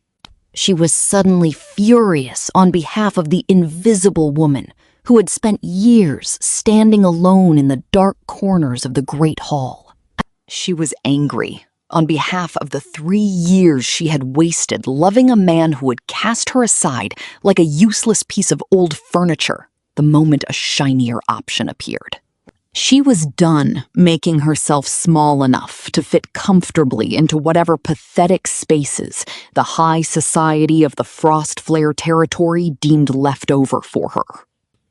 She was suddenly furious on behalf of the invisible woman who had spent years standing alone in the dark corners of the great hall. She was angry on behalf of the 3 years she had wasted loving a man who had cast her aside like a useless piece of old furniture the moment a shinier option appeared. She was done making herself small enough to fit comfortably into whatever pathetic spaces the high society of the Frostflare territory deemed left over for her.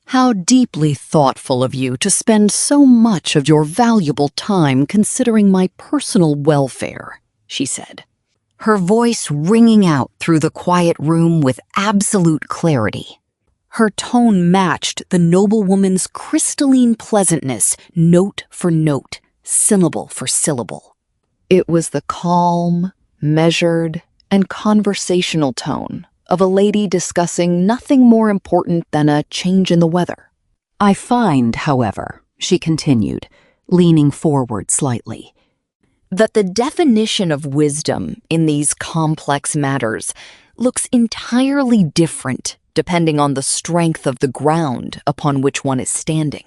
"How deeply thoughtful of you to spend so much of your valuable time considering my personal welfare," she said, her voice ringing out through the quiet room with absolute clarity. Her tone matched the noblewoman's crystalline pleasantness, note for note, syllable for syllable. It was the calm, measured, and conversational tone of a lady discussing nothing more important than a change in the weather. "I find, however," she continued, leaning forward slightly, "that the definition of wisdom in these complex matters looks entirely different depending on the strength of the ground upon which one is standing.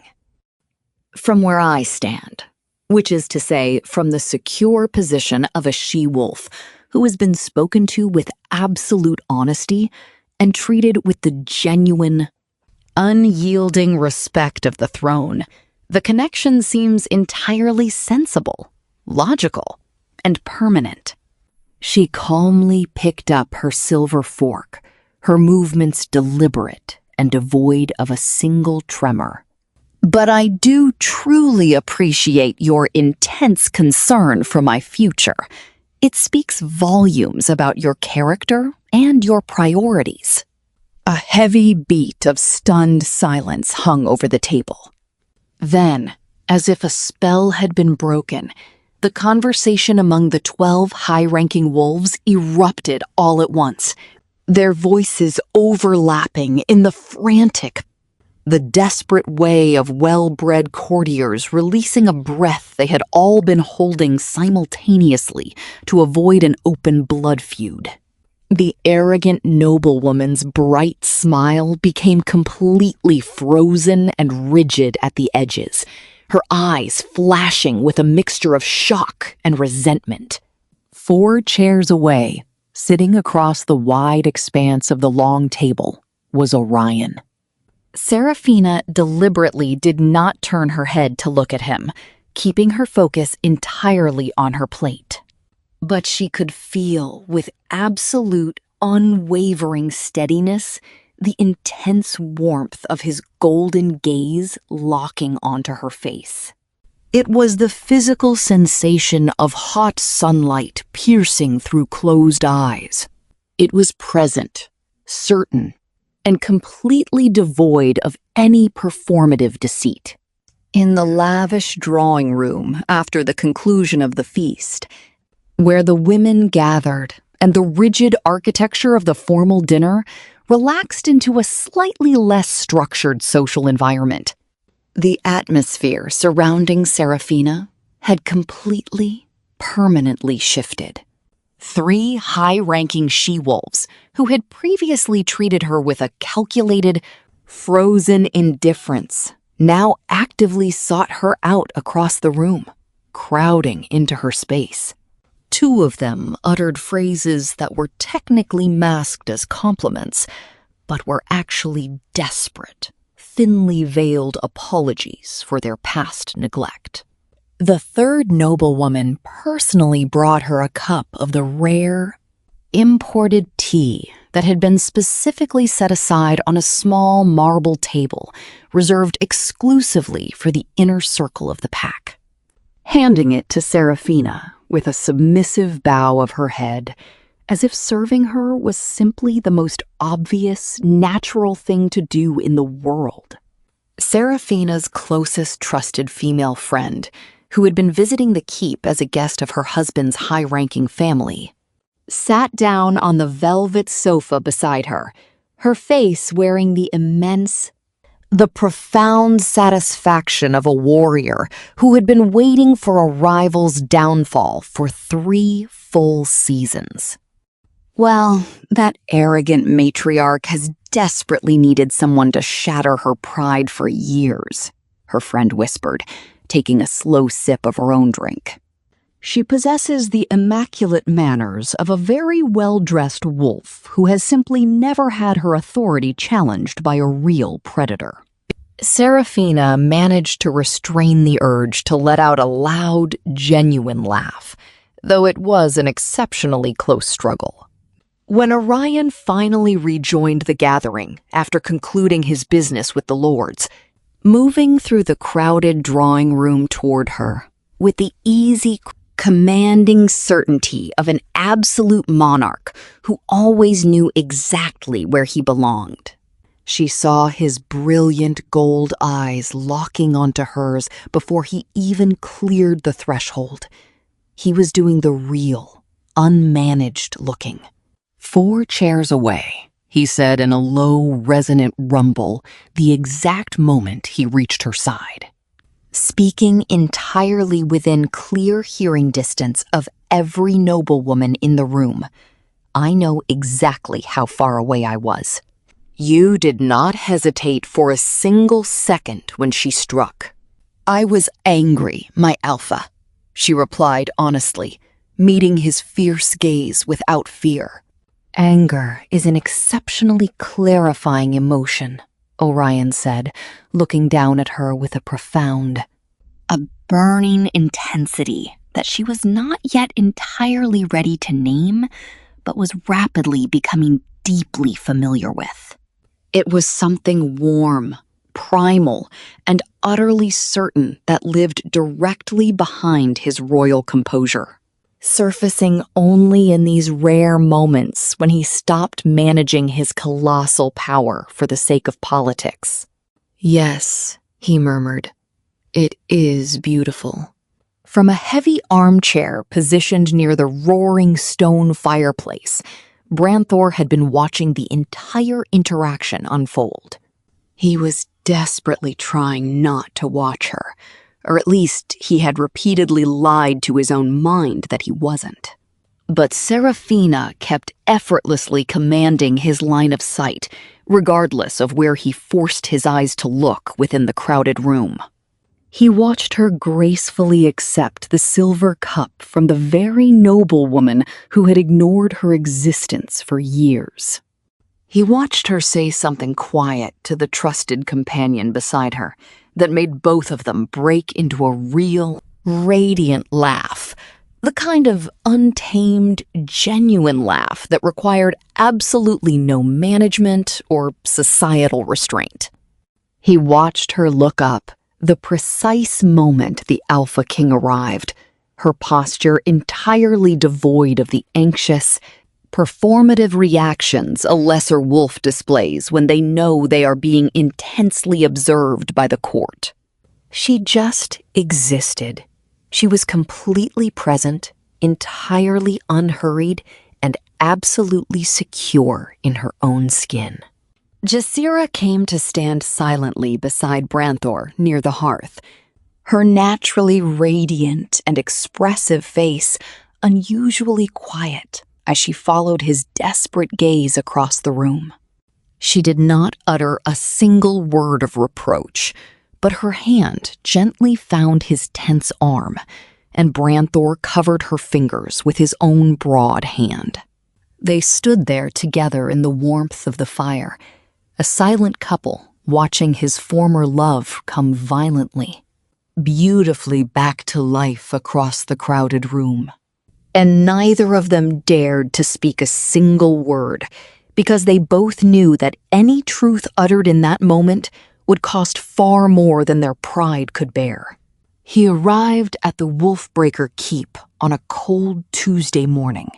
From where I stand, which is to say, from the secure position of a she-wolf who has been spoken to with absolute honesty and treated with the genuine, unyielding respect of the throne, the connection seems entirely sensible, logical, and permanent." She calmly picked up her silver fork, her movements deliberate and devoid of a single tremor. "But I do truly appreciate your intense concern for my future. It speaks volumes about your character and your priorities." A heavy beat of stunned silence hung over the table. Then, as if a spell had been broken, the conversation among the 12 high-ranking wolves erupted all at once, their voices overlapping in the desperate way of well-bred courtiers releasing a breath they had all been holding simultaneously to avoid an open blood feud. The arrogant noblewoman's bright smile became completely frozen and rigid at the edges, her eyes flashing with a mixture of shock and resentment. 4 chairs away, sitting across the wide expanse of the long table, was Orion. Serafina deliberately did not turn her head to look at him, keeping her focus entirely on her plate. But she could feel with absolute, unwavering steadiness the intense warmth of his golden gaze locking onto her face. It was the physical sensation of hot sunlight piercing through closed eyes. It was present, certain, and completely devoid of any performative deceit. In the lavish drawing room after the conclusion of the feast, where the women gathered and the rigid architecture of the formal dinner relaxed into a slightly less structured social environment, the atmosphere surrounding Serafina had completely, permanently shifted. 3 high-ranking she-wolves, who had previously treated her with a calculated, frozen indifference, now actively sought her out across the room, crowding into her space. 2 of them uttered phrases that were technically masked as compliments, but were actually desperate, thinly veiled apologies for their past neglect. The 3rd noblewoman personally brought her a cup of the rare, imported tea that had been specifically set aside on a small marble table reserved exclusively for the inner circle of the pack. Handing it to Serafina with a submissive bow of her head, as if serving her was simply the most obvious, natural thing to do in the world. Serafina's closest trusted female friend, who had been visiting the keep as a guest of her husband's high-ranking family, sat down on the velvet sofa beside her, her face wearing the profound satisfaction of a warrior who had been waiting for a rival's downfall for 3 full seasons. "Well, that arrogant matriarch has desperately needed someone to shatter her pride for years," her friend whispered, taking a slow sip of her own drink. "She possesses the immaculate manners of a very well-dressed wolf who has simply never had her authority challenged by a real predator." Serafina managed to restrain the urge to let out a loud, genuine laugh, though it was an exceptionally close struggle. When Orion finally rejoined the gathering after concluding his business with the lords, moving through the crowded drawing room toward her, with the easy, commanding certainty of an absolute monarch who always knew exactly where he belonged, she saw his brilliant gold eyes locking onto hers before he even cleared the threshold. He was doing the real, unmanaged looking. 4 chairs away, he said in a low, resonant rumble the exact moment he reached her side. Speaking entirely within clear hearing distance of every noblewoman in the room, I know exactly how far away I was. You did not hesitate for a single second when she struck. I was angry, my alpha, she replied honestly, meeting his fierce gaze without fear. Anger is an exceptionally clarifying emotion, Orion said, looking down at her with a burning intensity that she was not yet entirely ready to name, but was rapidly becoming deeply familiar with. It was something warm, primal, and utterly certain that lived directly behind his royal composure, surfacing only in these rare moments when he stopped managing his colossal power for the sake of politics. "Yes," he murmured, "it is beautiful." From a heavy armchair positioned near the roaring stone fireplace, Branthor had been watching the entire interaction unfold. He was desperately trying not to watch her, or at least he had repeatedly lied to his own mind that he wasn't. But Serafina kept effortlessly commanding his line of sight, regardless of where he forced his eyes to look within the crowded room. He watched her gracefully accept the silver cup from the very noblewoman who had ignored her existence for years. He watched her say something quiet to the trusted companion beside her that made both of them break into a real, radiant laugh, the kind of untamed, genuine laugh that required absolutely no management or societal restraint. He watched her look up the precise moment the Alpha King arrived, her posture entirely devoid of the anxious, performative reactions a lesser wolf displays when they know they are being intensely observed by the court. She just existed. She was completely present, entirely unhurried, and absolutely secure in her own skin. Jaceera came to stand silently beside Branthor near the hearth, her naturally radiant and expressive face unusually quiet as she followed his desperate gaze across the room. She did not utter a single word of reproach, but her hand gently found his tense arm, and Branthor covered her fingers with his own broad hand. They stood there together in the warmth of the fire, a silent couple watching his former love come violently, beautifully back to life across the crowded room. And neither of them dared to speak a single word, because they both knew that any truth uttered in that moment would cost far more than their pride could bear. He arrived at the Wolfbreaker Keep on a cold Tuesday morning.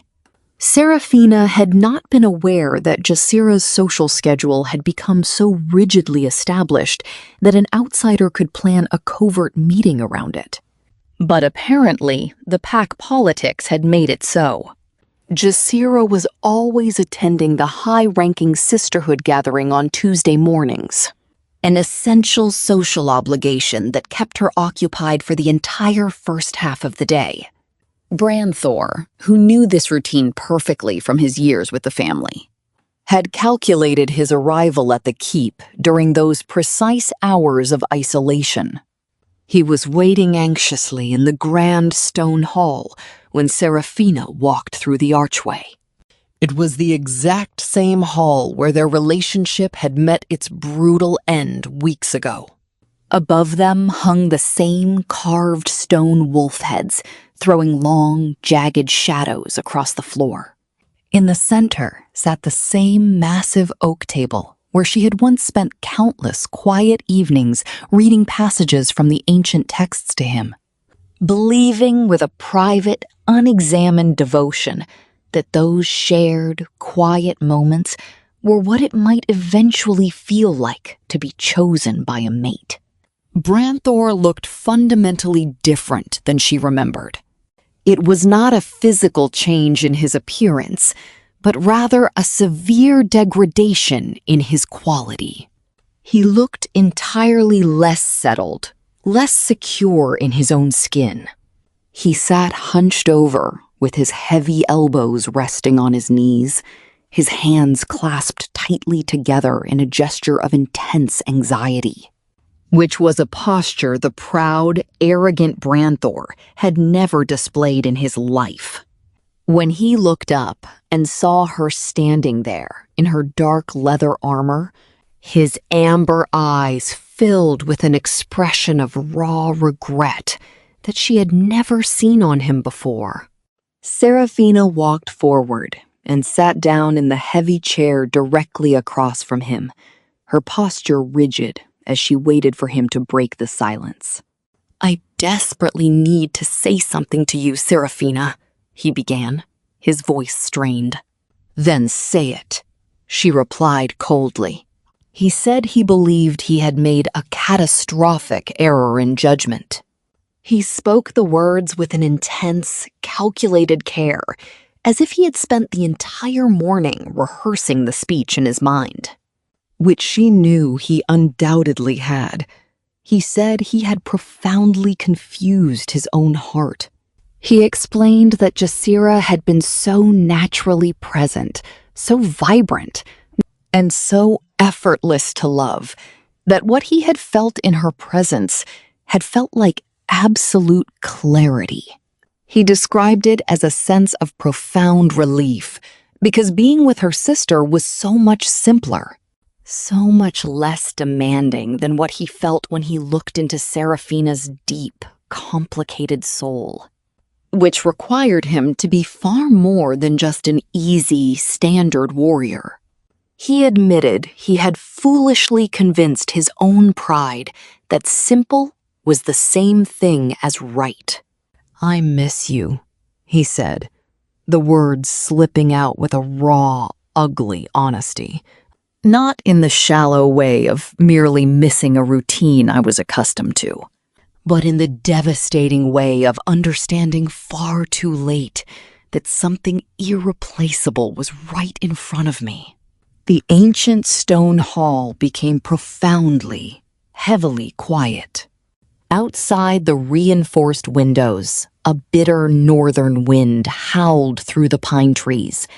Serafina had not been aware that Jaceera's social schedule had become so rigidly established that an outsider could plan a covert meeting around it. But apparently, the pack politics had made it so. Jaceera was always attending the high-ranking sisterhood gathering on Tuesday mornings, an essential social obligation that kept her occupied for the entire first half of the day. Branthor, who knew this routine perfectly from his years with the family, had calculated his arrival at the keep during those precise hours of isolation. He was waiting anxiously in the grand stone hall when Serafina walked through the archway. It was the exact same hall where their relationship had met its brutal end weeks ago. Above them hung the same carved stone wolf heads, throwing long, jagged shadows across the floor. In the center sat the same massive oak table where she had once spent countless quiet evenings reading passages from the ancient texts to him, believing with a private, unexamined devotion that those shared, quiet moments were what it might eventually feel like to be chosen by a mate. Branthor looked fundamentally different than she remembered. It was not a physical change in his appearance, but rather a severe degradation in his quality. He looked entirely less settled, less secure in his own skin. He sat hunched over, with his heavy elbows resting on his knees, his hands clasped tightly together in a gesture of intense anxiety, which was a posture the proud, arrogant Branthor had never displayed in his life. When he looked up and saw her standing there in her dark leather armor, his amber eyes filled with an expression of raw regret that she had never seen on him before. Serafina walked forward and sat down in the heavy chair directly across from him, her posture rigid as she waited for him to break the silence. "I desperately need to say something to you, Serafina," he began, his voice strained. "Then say it," she replied coldly. He said he believed he had made a catastrophic error in judgment. He spoke the words with an intense, calculated care, as if he had spent the entire morning rehearsing the speech in his mind. Which she knew he undoubtedly had. He said he had profoundly confused his own heart. He explained that Jasira had been so naturally present, so vibrant, and so effortless to love, that what he had felt in her presence had felt like absolute clarity. He described it as a sense of profound relief, because being with her sister was so much simpler, so much less demanding than what he felt when he looked into Serafina's deep, complicated soul, which required him to be far more than just an easy, standard warrior. He admitted he had foolishly convinced his own pride that simple was the same thing as right. "I miss you," he said, the words slipping out with a raw, ugly honesty. Not in the shallow way of merely missing a routine I was accustomed to, but in the devastating way of understanding far too late that something irreplaceable was right in front of me. The ancient stone hall became profoundly, heavily quiet. Outside the reinforced windows, a bitter northern wind howled through the pine trees,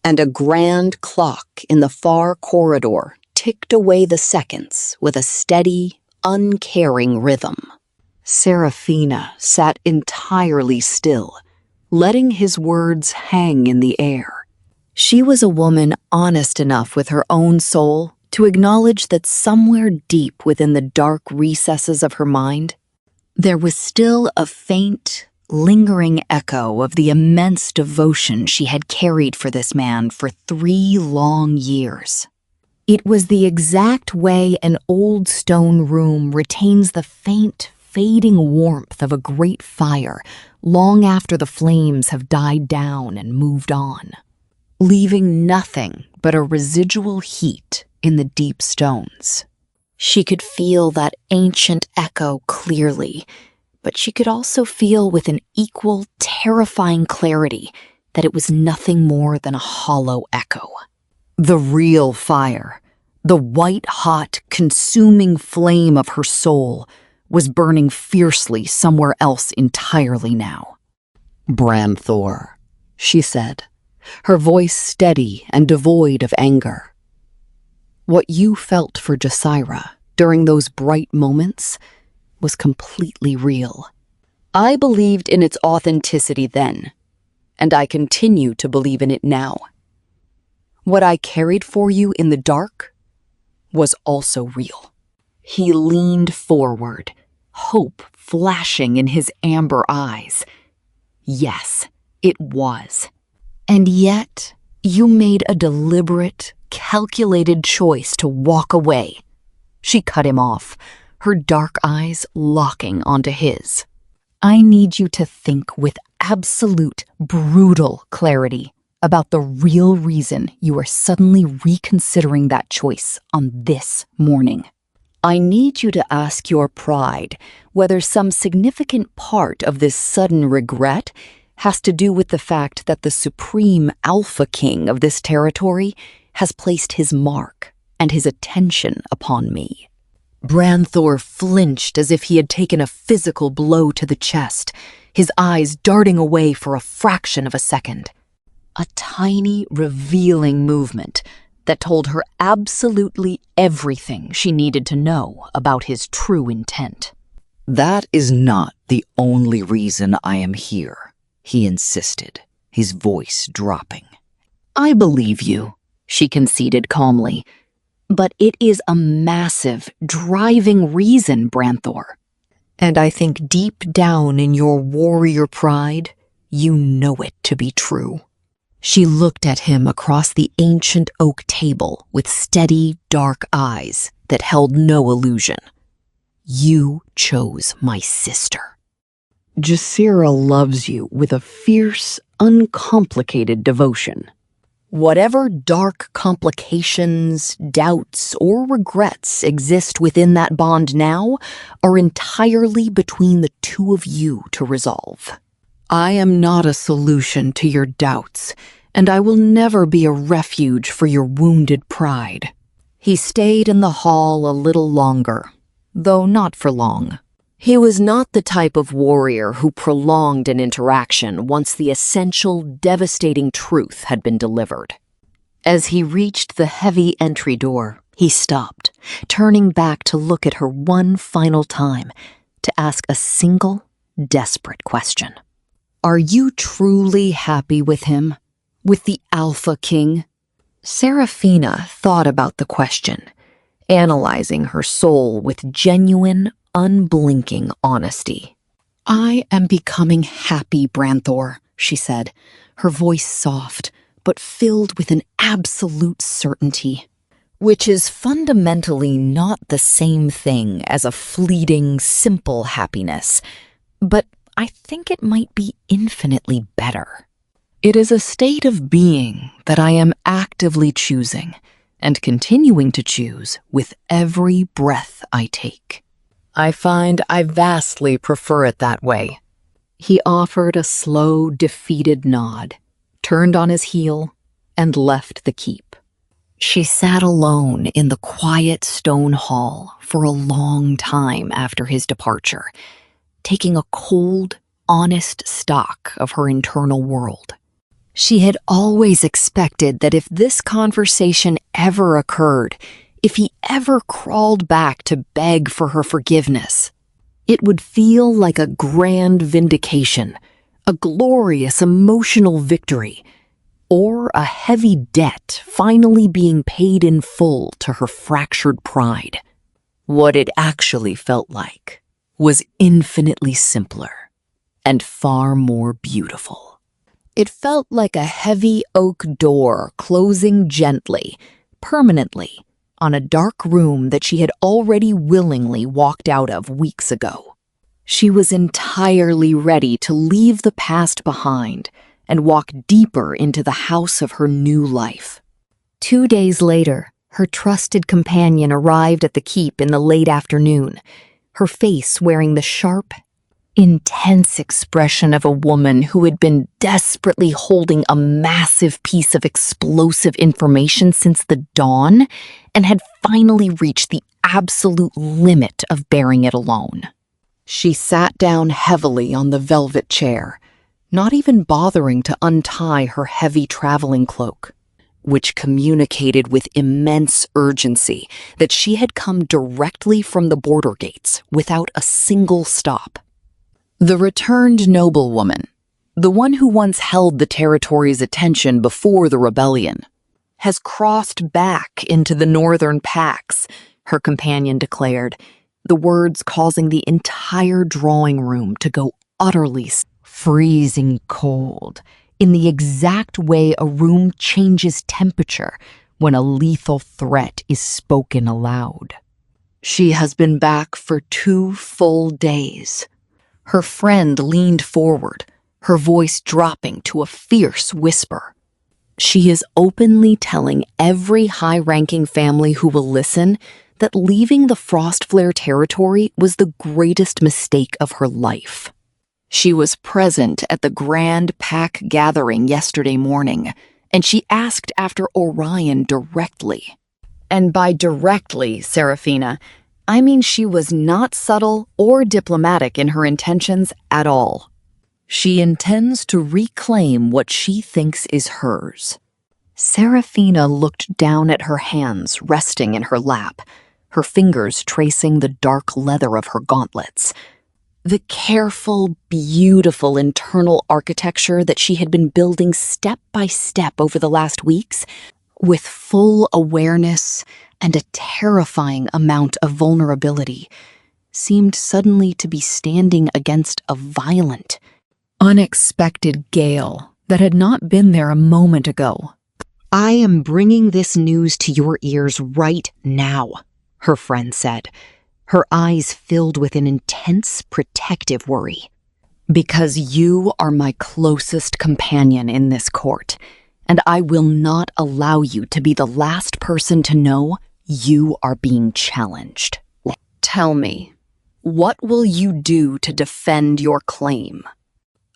and a grand clock in the far corridor ticked away the seconds with a steady, uncaring rhythm. Serafina sat entirely still, letting his words hang in the air. She was a woman honest enough with her own soul to acknowledge that somewhere deep within the dark recesses of her mind, there was still a faint, lingering echo of the immense devotion she had carried for this man for 3 long years. It was the exact way an old stone room retains the faint, fading warmth of a great fire long after the flames have died down and moved on, leaving nothing but a residual heat in the deep stones. She could feel that ancient echo clearly, but she could also feel with an equal, terrifying clarity that it was nothing more than a hollow echo. The real fire, the white-hot, consuming flame of her soul, was burning fiercely somewhere else entirely now. "Branthor," she said, her voice steady and devoid of anger. "What you felt for Jasira during those bright moments was completely real. I believed in its authenticity then, and I continue to believe in it now. What I carried for you in the dark was also real." He leaned forward, hope flashing in his amber eyes. "Yes, it was. And yet, you made a deliberate, calculated choice to walk away." She cut him off, her dark eyes locking onto his. "I need you to think with absolute, brutal clarity about the real reason you are suddenly reconsidering that choice on this morning. I need you to ask your pride whether some significant part of this sudden regret has to do with the fact that the supreme alpha king of this territory has placed his mark and his attention upon me." Branthor flinched as if he had taken a physical blow to the chest, his eyes darting away for a fraction of a second. A tiny, revealing movement that told her absolutely everything she needed to know about his true intent. "That is not the only reason I am here," he insisted, his voice dropping. "I believe you," she conceded calmly. "But it is a massive, driving reason, Branthor. And I think deep down in your warrior pride, you know it to be true." She looked at him across the ancient oak table with steady, dark eyes that held no illusion. You chose my sister. Jasira loves you with a fierce, uncomplicated devotion. Whatever dark complications, doubts, or regrets exist within that bond now are entirely between the two of you to resolve. I am not a solution to your doubts, and I will never be a refuge for your wounded pride. He stayed in the hall a little longer, though not for long. He was not the type of warrior who prolonged an interaction once the essential, devastating truth had been delivered. As he reached the heavy entry door, he stopped, turning back to look at her one final time, to ask a single, desperate question. Are you truly happy with him? With the Alpha King? Serafina thought about the question, analyzing her soul with genuine, unblinking honesty. I am becoming happy, Branthor, she said, her voice soft, but filled with an absolute certainty. Which is fundamentally not the same thing as a fleeting, simple happiness, but I think it might be infinitely better. It is a state of being that I am actively choosing and continuing to choose with every breath I take. I find I vastly prefer it that way. He offered a slow, defeated nod, turned on his heel, and left the keep. She sat alone in the quiet stone hall for a long time after his departure, taking a cold, honest stock of her internal world. She had always expected that if this conversation ever occurred, if he ever crawled back to beg for her forgiveness, it would feel like a grand vindication, a glorious emotional victory, or a heavy debt finally being paid in full to her fractured pride. What it actually felt like was infinitely simpler and far more beautiful. It felt like a heavy oak door closing gently, permanently, on a dark room that she had already willingly walked out of weeks ago. She was entirely ready to leave the past behind and walk deeper into the house of her new life. 2 days later, her trusted companion arrived at the keep in the late afternoon, her face wearing the sharp, intense expression of a woman who had been desperately holding a massive piece of explosive information since the dawn and had finally reached the absolute limit of bearing it alone. She sat down heavily on the velvet chair, not even bothering to untie her heavy traveling cloak, which communicated with immense urgency that she had come directly from the border gates without a single stop. The returned noblewoman, the one who once held the territory's attention before the rebellion, has crossed back into the northern packs, her companion declared, the words causing the entire drawing room to go utterly freezing cold, in the exact way a room changes temperature when a lethal threat is spoken aloud. She has been back for 2 full days. Her friend leaned forward, her voice dropping to a fierce whisper. She is openly telling every high-ranking family who will listen that leaving the Frostflare territory was the greatest mistake of her life. She was present at the grand pack gathering yesterday morning, and she asked after Orion directly. And by directly, Serafina, I mean she was not subtle or diplomatic in her intentions at all. She intends to reclaim what she thinks is hers. Serafina looked down at her hands resting in her lap, her fingers tracing the dark leather of her gauntlets. The careful, beautiful internal architecture that she had been building step by step over the last weeks, with full awareness and a terrifying amount of vulnerability, seemed suddenly to be standing against a violent, unexpected gale that had not been there a moment ago. "I am bringing this news to your ears right now," her friend said, her eyes filled with an intense protective worry. "Because you are my closest companion in this court, and I will not allow you to be the last person to know you are being challenged. Tell me, what will you do to defend your claim?"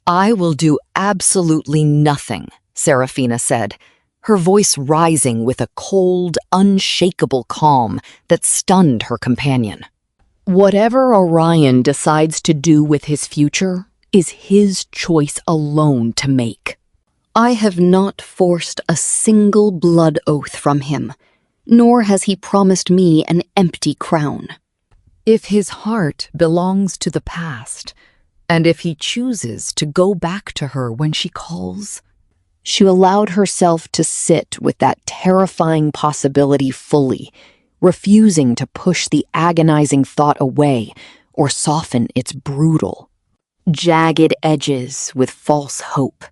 "I will do absolutely nothing," Serafina said, her voice rising with a cold, unshakable calm that stunned her companion. "Whatever Orion decides to do with his future is his choice alone to make. I have not forced a single blood oath from him, nor has he promised me an empty crown. If his heart belongs to the past, and if he chooses to go back to her when she calls..." She allowed herself to sit with that terrifying possibility fully, refusing to push the agonizing thought away or soften its brutal, jagged edges with false hope.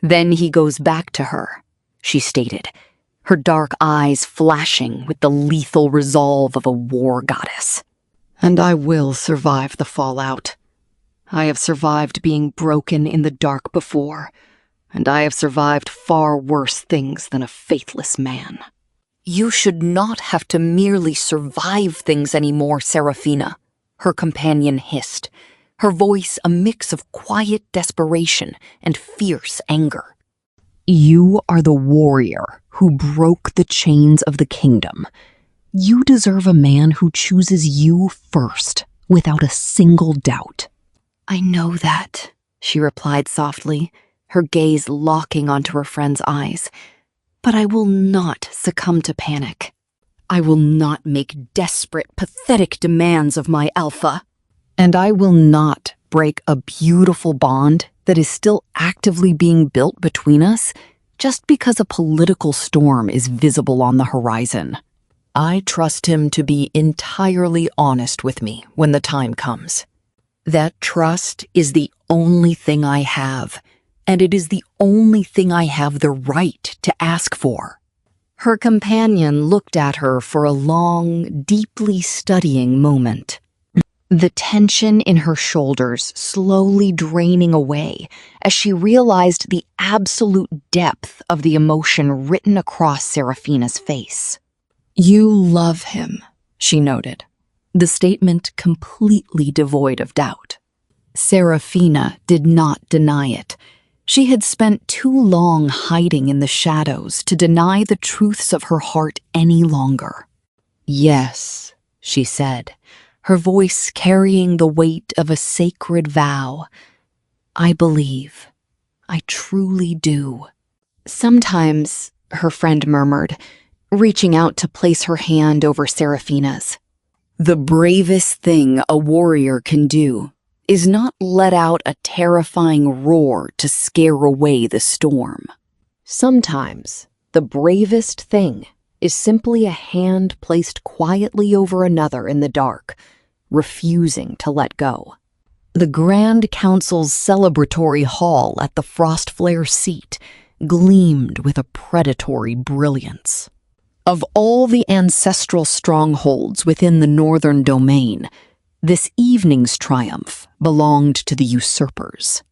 "Then he goes back to her," she stated, her dark eyes flashing with the lethal resolve of a war goddess. "And I will survive the fallout. I have survived being broken in the dark before, and I have survived far worse things than a faithless man." "You should not have to merely survive things anymore, Serafina," her companion hissed, her voice a mix of quiet desperation and fierce anger. "You are the warrior who broke the chains of the kingdom. You deserve a man who chooses you first, without a single doubt." "I know that," she replied softly, her gaze locking onto her friend's eyes. "But I will not succumb to panic. I will not make desperate, pathetic demands of my alpha. And I will not break a beautiful bond that is still actively being built between us just because a political storm is visible on the horizon. I trust him to be entirely honest with me when the time comes. That trust is the only thing I have, and it is the only thing I have the right to ask for." Her companion looked at her for a long, deeply studying moment, the tension in her shoulders slowly draining away as she realized the absolute depth of the emotion written across Serafina's face. "You love him," she noted, the statement completely devoid of doubt. Serafina did not deny it. She had spent too long hiding in the shadows to deny the truths of her heart any longer. "Yes," she said, her voice carrying the weight of a sacred vow. "I believe. I truly do." "Sometimes," her friend murmured, reaching out to place her hand over Serafina's, "the bravest thing a warrior can do is not let out a terrifying roar to scare away the storm. Sometimes the bravest thing is simply a hand placed quietly over another in the dark, refusing to let go." The Grand Council's celebratory hall at the Frostflare seat gleamed with a predatory brilliance. Of all the ancestral strongholds within the northern domain, this evening's triumph belonged to the usurpers.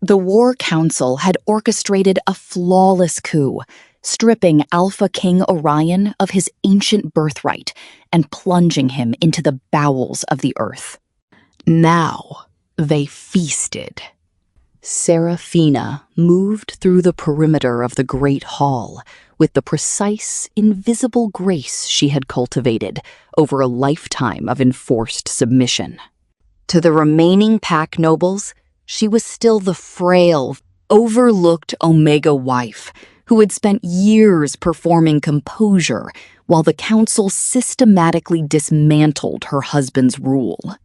The War Council had orchestrated a flawless coup, stripping Alpha King Orion of his ancient birthright and plunging him into the bowels of the earth. Now they feasted. Serafina moved through the perimeter of the great hall with the precise, invisible grace she had cultivated over a lifetime of enforced submission. To the remaining pack nobles, she was still the frail, overlooked Omega wife who had spent years performing composure while the council systematically dismantled her husband's rule.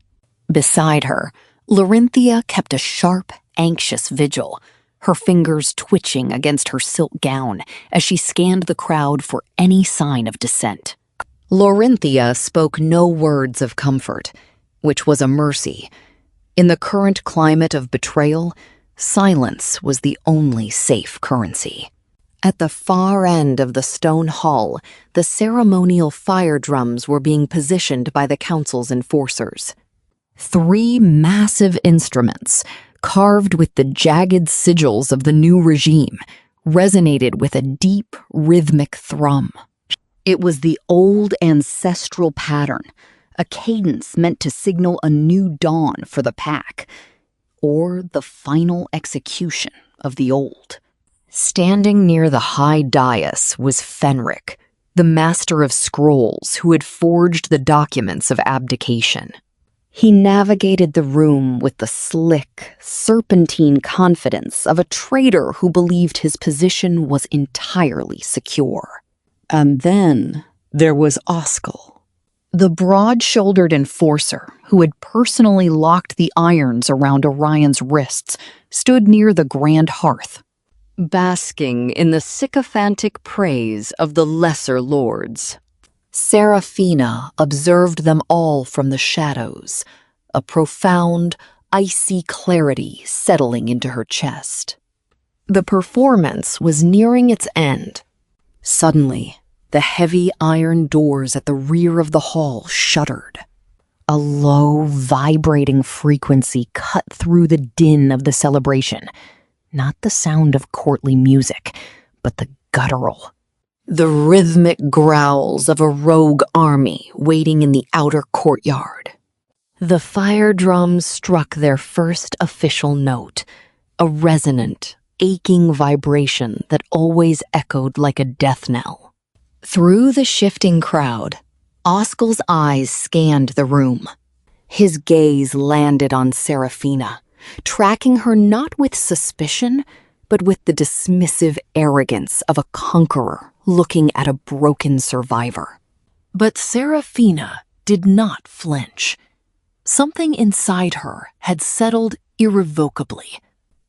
Beside her, Larinthia kept a sharp, anxious vigil, her fingers twitching against her silk gown as she scanned the crowd for any sign of dissent. Larinthia spoke no words of comfort, which was a mercy. In the current climate of betrayal, Silence was the only safe currency. At the far end of the stone hall, the ceremonial fire drums were being positioned by the council's enforcers. 3 massive instruments, carved with the jagged sigils of the new regime, resonated with a deep, rhythmic thrum. It was the old ancestral pattern, a cadence meant to signal a new dawn for the pack, or the final execution of the old. Standing near the high dais was Fenric, the master of scrolls who had forged the documents of abdication. He navigated the room with the slick, serpentine confidence of a trader who believed his position was entirely secure. And then there was Oskel, the broad-shouldered enforcer who had personally locked the irons around Orion's wrists, stood near the grand hearth, basking in the sycophantic praise of the lesser lords. Seraphina observed them all from the shadows, a profound, icy clarity settling into her chest. The performance was nearing its end. Suddenly, the heavy iron doors at the rear of the hall shuddered. A low, vibrating frequency cut through the din of the celebration. Not the sound of courtly music, but the guttural, the rhythmic growls of a rogue army waiting in the outer courtyard. The fire drums struck their first official note, a resonant, aching vibration that always echoed like a death knell. Through the shifting crowd, Oskel's eyes scanned the room. His gaze landed on Seraphina, tracking her not with suspicion, but with the dismissive arrogance of a conqueror looking at a broken survivor. But Seraphina did not flinch. Something inside her had settled irrevocably.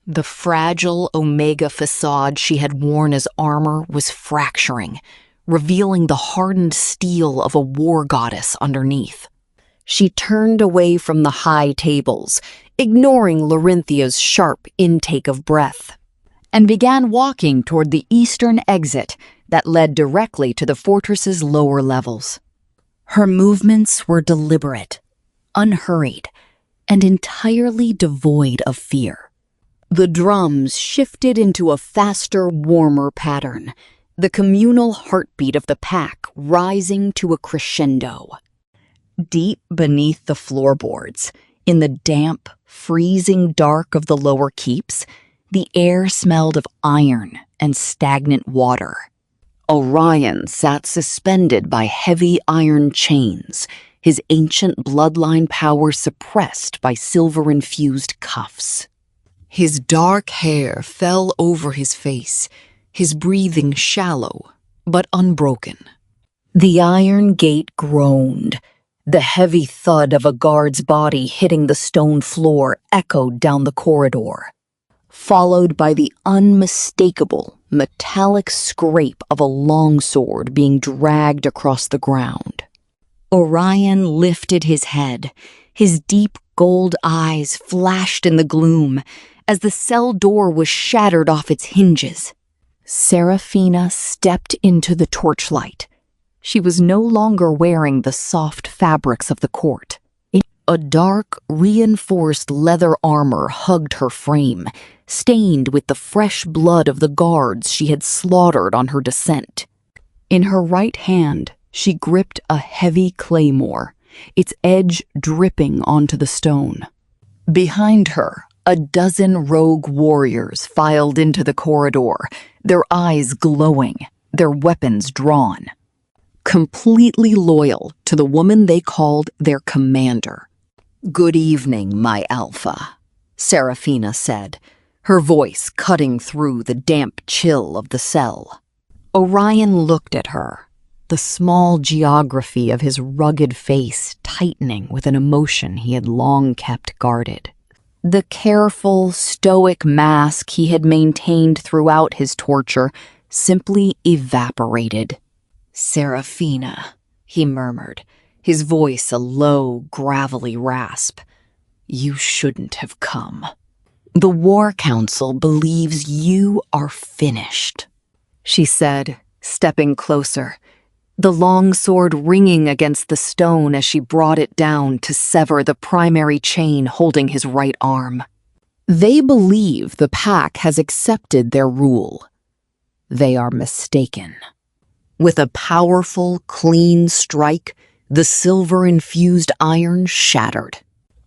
The fragile Omega facade she had worn as armor was fracturing, revealing the hardened steel of a war goddess underneath. She turned away from the high tables, ignoring Laurenthia's sharp intake of breath, and began walking toward the eastern exit that led directly to the fortress's lower levels. Her movements were deliberate, unhurried, and entirely devoid of fear. The drums shifted into a faster, warmer pattern, the communal heartbeat of the pack rising to a crescendo. Deep beneath the floorboards, in the damp, freezing dark of the lower keeps, the air smelled of iron and stagnant water. Orion sat suspended by heavy iron chains, his ancient bloodline power suppressed by silver-infused cuffs. His dark hair fell over his face, his breathing shallow but unbroken. The iron gate groaned. The heavy thud of a guard's body hitting the stone floor echoed down the corridor, followed by the unmistakable metallic scrape of a longsword being dragged across the ground. Orion lifted his head. His deep gold eyes flashed in the gloom as the cell door was shattered off its hinges. Seraphina stepped into the torchlight. She was no longer wearing the soft fabrics of the court. A dark, reinforced leather armor hugged her frame, stained with the fresh blood of the guards she had slaughtered on her descent. In her right hand, she gripped a heavy claymore, its edge dripping onto the stone. Behind her, a dozen rogue warriors filed into the corridor, their eyes glowing, their weapons drawn. Completely loyal to the woman they called their commander. "Good evening, my alpha," Seraphina said, her voice cutting through the damp chill of the cell. Orion looked at her, the small geography of his rugged face tightening with an emotion he had long kept guarded. The careful, stoic mask he had maintained throughout his torture simply evaporated. "Seraphina," he murmured, his voice a low, gravelly rasp. "You shouldn't have come." "The War Council believes you are finished," she said, stepping closer, the long sword ringing against the stone as she brought it down to sever the primary chain holding his right arm. "They believe the pack has accepted their rule. They are mistaken." With a powerful, clean strike, the silver-infused iron shattered.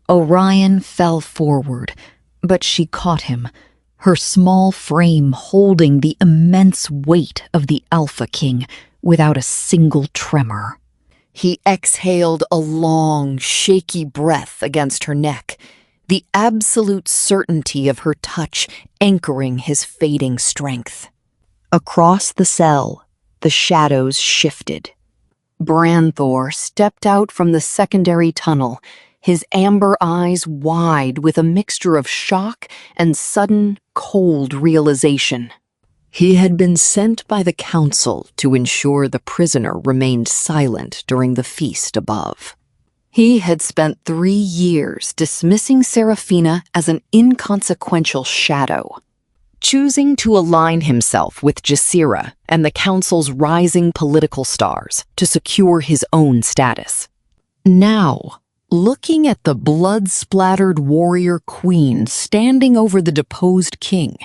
Orion fell forward, but she caught him, her small frame holding the immense weight of the Alpha King without a single tremor. He exhaled a long, shaky breath against her neck, the absolute certainty of her touch anchoring his fading strength. Across the cell, the shadows shifted. Branthor stepped out from the secondary tunnel, his amber eyes wide with a mixture of shock and sudden, cold realization. He had been sent by the council to ensure the prisoner remained silent during the feast above. He had spent 3 years dismissing Seraphina as an inconsequential shadow, choosing to align himself with Jasira and the council's rising political stars to secure his own status. Now, looking at the blood-splattered warrior queen standing over the deposed king,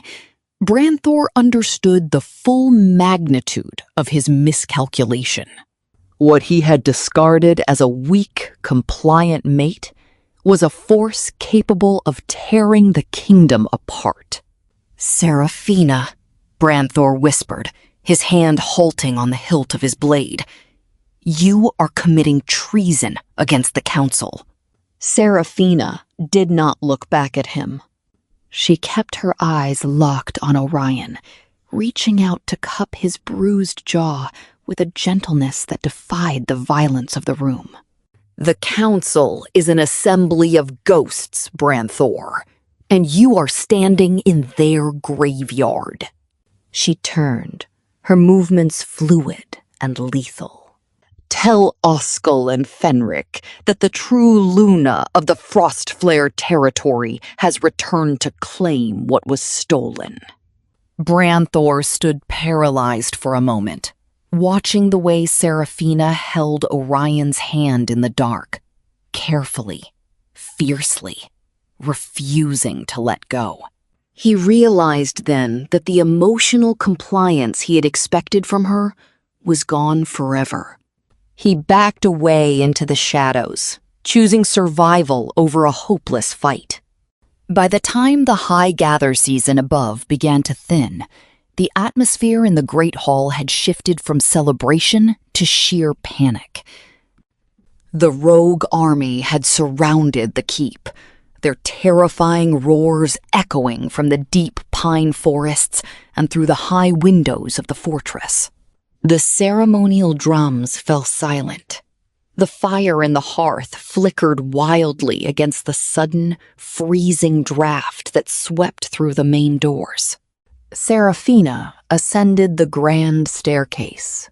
Branthor understood the full magnitude of his miscalculation. What he had discarded as a weak, compliant mate was a force capable of tearing the kingdom apart. "Seraphina," Branthor whispered, his hand halting on the hilt of his blade. "You are committing treason against the council." Seraphina did not look back at him. She kept her eyes locked on Orion, reaching out to cup his bruised jaw with a gentleness that defied the violence of the room. "The council is an assembly of ghosts, Branthor, and you are standing in their graveyard." She turned, her movements fluid and lethal. "Tell Oskel and Fenric that the true Luna of the Frostflare territory has returned to claim what was stolen." Branthor stood paralyzed for a moment, watching the way Seraphina held Orion's hand in the dark, carefully, fiercely, refusing to let go. He realized then that the emotional compliance he had expected from her was gone forever. He backed away into the shadows, choosing survival over a hopeless fight. By the time the high gather season above began to thin, the atmosphere in the Great Hall had shifted from celebration to sheer panic. The rogue army had surrounded the keep, their terrifying roars echoing from the deep pine forests and through the high windows of the fortress. The ceremonial drums fell silent. The fire in the hearth flickered wildly against the sudden, freezing draft that swept through the main doors. Seraphina ascended the grand staircase.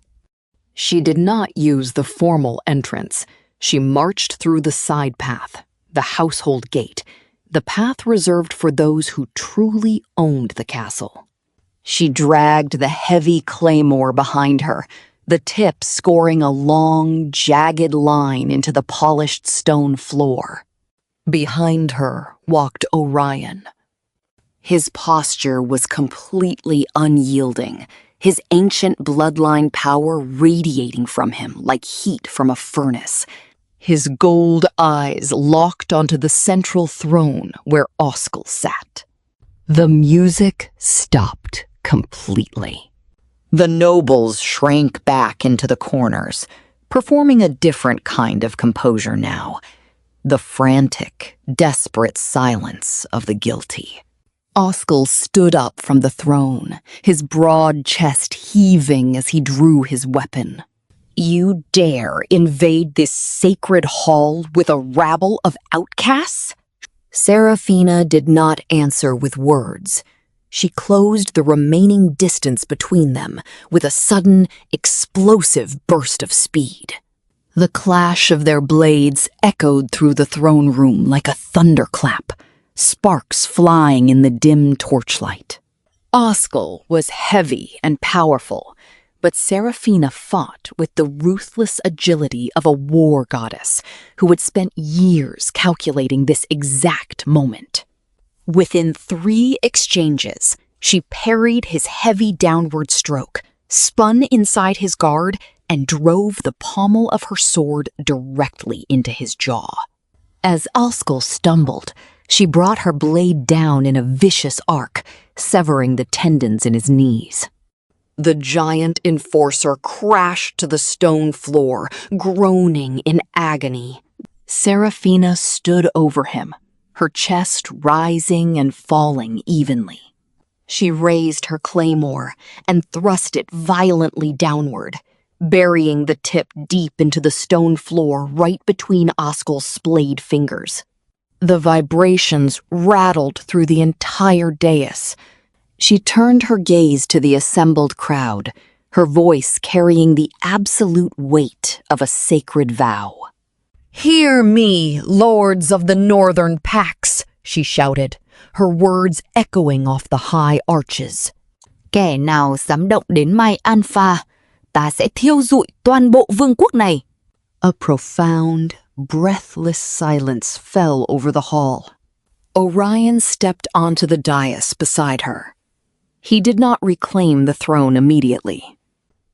She did not use the formal entrance. She marched through the side path, the household gate, the path reserved for those who truly owned the castle. She dragged the heavy claymore behind her, the tip scoring a long, jagged line into the polished stone floor. Behind her walked Orion. His posture was completely unyielding, his ancient bloodline power radiating from him like heat from a furnace. His gold eyes locked onto the central throne where Oskel sat. The music stopped completely. The nobles shrank back into the corners, performing a different kind of composure now, the frantic, desperate silence of the guilty. Oskel stood up from the throne, his broad chest heaving as he drew his weapon. "You dare invade this sacred hall with a rabble of outcasts?" Seraphina did not answer with words. She closed the remaining distance between them with a sudden, explosive burst of speed. The clash of their blades echoed through the throne room like a thunderclap. sparks flying in the dim torchlight. Oskel was heavy and powerful, but Seraphina fought with the ruthless agility of a war goddess who had spent years calculating this exact moment. Within 3 exchanges, she parried his heavy downward stroke, spun inside his guard, and drove the pommel of her sword directly into his jaw. As Oskel stumbled, she brought her blade down in a vicious arc, severing the tendons in his knees. The giant enforcer crashed to the stone floor, groaning in agony. Seraphina stood over him, her chest rising and falling evenly. She raised her claymore and thrust it violently downward, burying the tip deep into the stone floor right between Oskel's splayed fingers. The vibrations rattled through the entire dais. She turned her gaze to the assembled crowd, her voice carrying the absolute weight of a sacred vow. "Hear me, lords of the northern packs," she shouted, her words echoing off the high arches. "Kẻ nào dám động đến Mai Alpha, ta sẽ thiêu rụi toàn bộ vương quốc này." A profound, breathless silence fell over the hall. Orion stepped onto the dais beside her. He did not reclaim the throne immediately.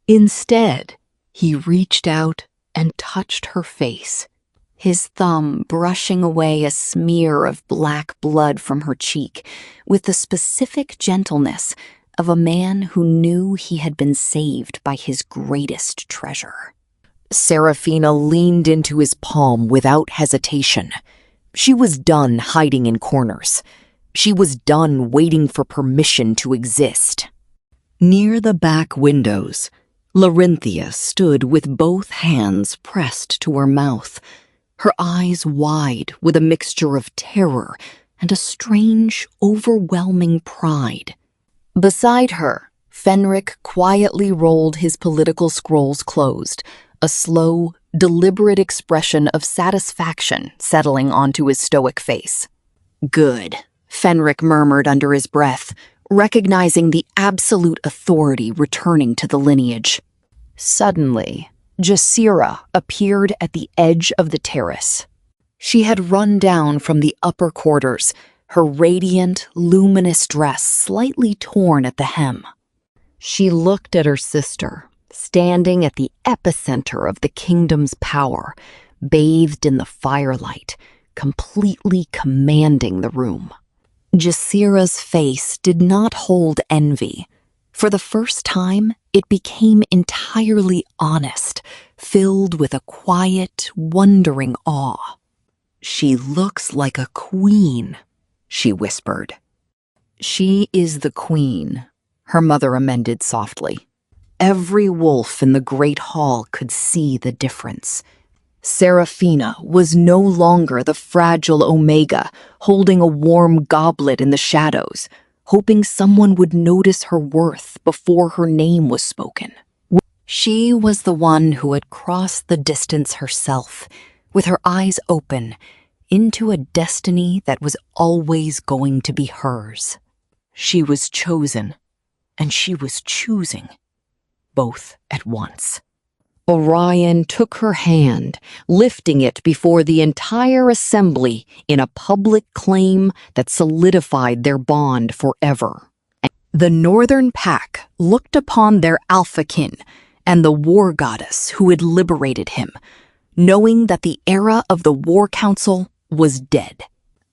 Instead, he reached out and touched her face, his thumb brushing away a smear of black blood from her cheek with the specific gentleness of a man who knew he had been saved by his greatest treasure. Seraphina leaned into his palm without hesitation. She was done hiding in corners. She was done waiting for permission to exist. Near the back windows, Larinthia stood with both hands pressed to her mouth, her eyes wide with a mixture of terror and a strange, overwhelming pride. Beside her, Fenric quietly rolled his political scrolls closed, a slow, deliberate expression of satisfaction settling onto his stoic face. "Good," Fenric murmured under his breath, recognizing the absolute authority returning to the lineage. Suddenly, Jasira appeared at the edge of the terrace. She had run down from the upper quarters, her radiant, luminous dress slightly torn at the hem. She looked at her sister, standing at the epicenter of the kingdom's power, bathed in the firelight, completely commanding the room. Jasira's face did not hold envy. For the first time, it became entirely honest, filled with a quiet, wondering awe. "She looks like a queen," she whispered. "She is the queen," her mother amended softly. Every wolf in the great hall could see the difference. Seraphina was no longer the fragile Omega, holding a warm goblet in the shadows, hoping someone would notice her worth before her name was spoken. She was the one who had crossed the distance herself, with her eyes open, into a destiny that was always going to be hers. She was chosen, and she was choosing, both at once. Orion took her hand, lifting it before the entire assembly in a public claim that solidified their bond forever. The Northern Pack looked upon their alphakin and the war goddess who had liberated him, knowing that the era of the War Council was dead.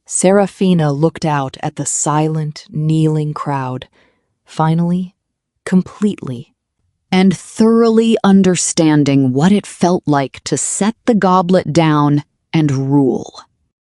Seraphina looked out at the silent, kneeling crowd, finally, completely, and thoroughly understanding what it felt like to set the goblet down and rule.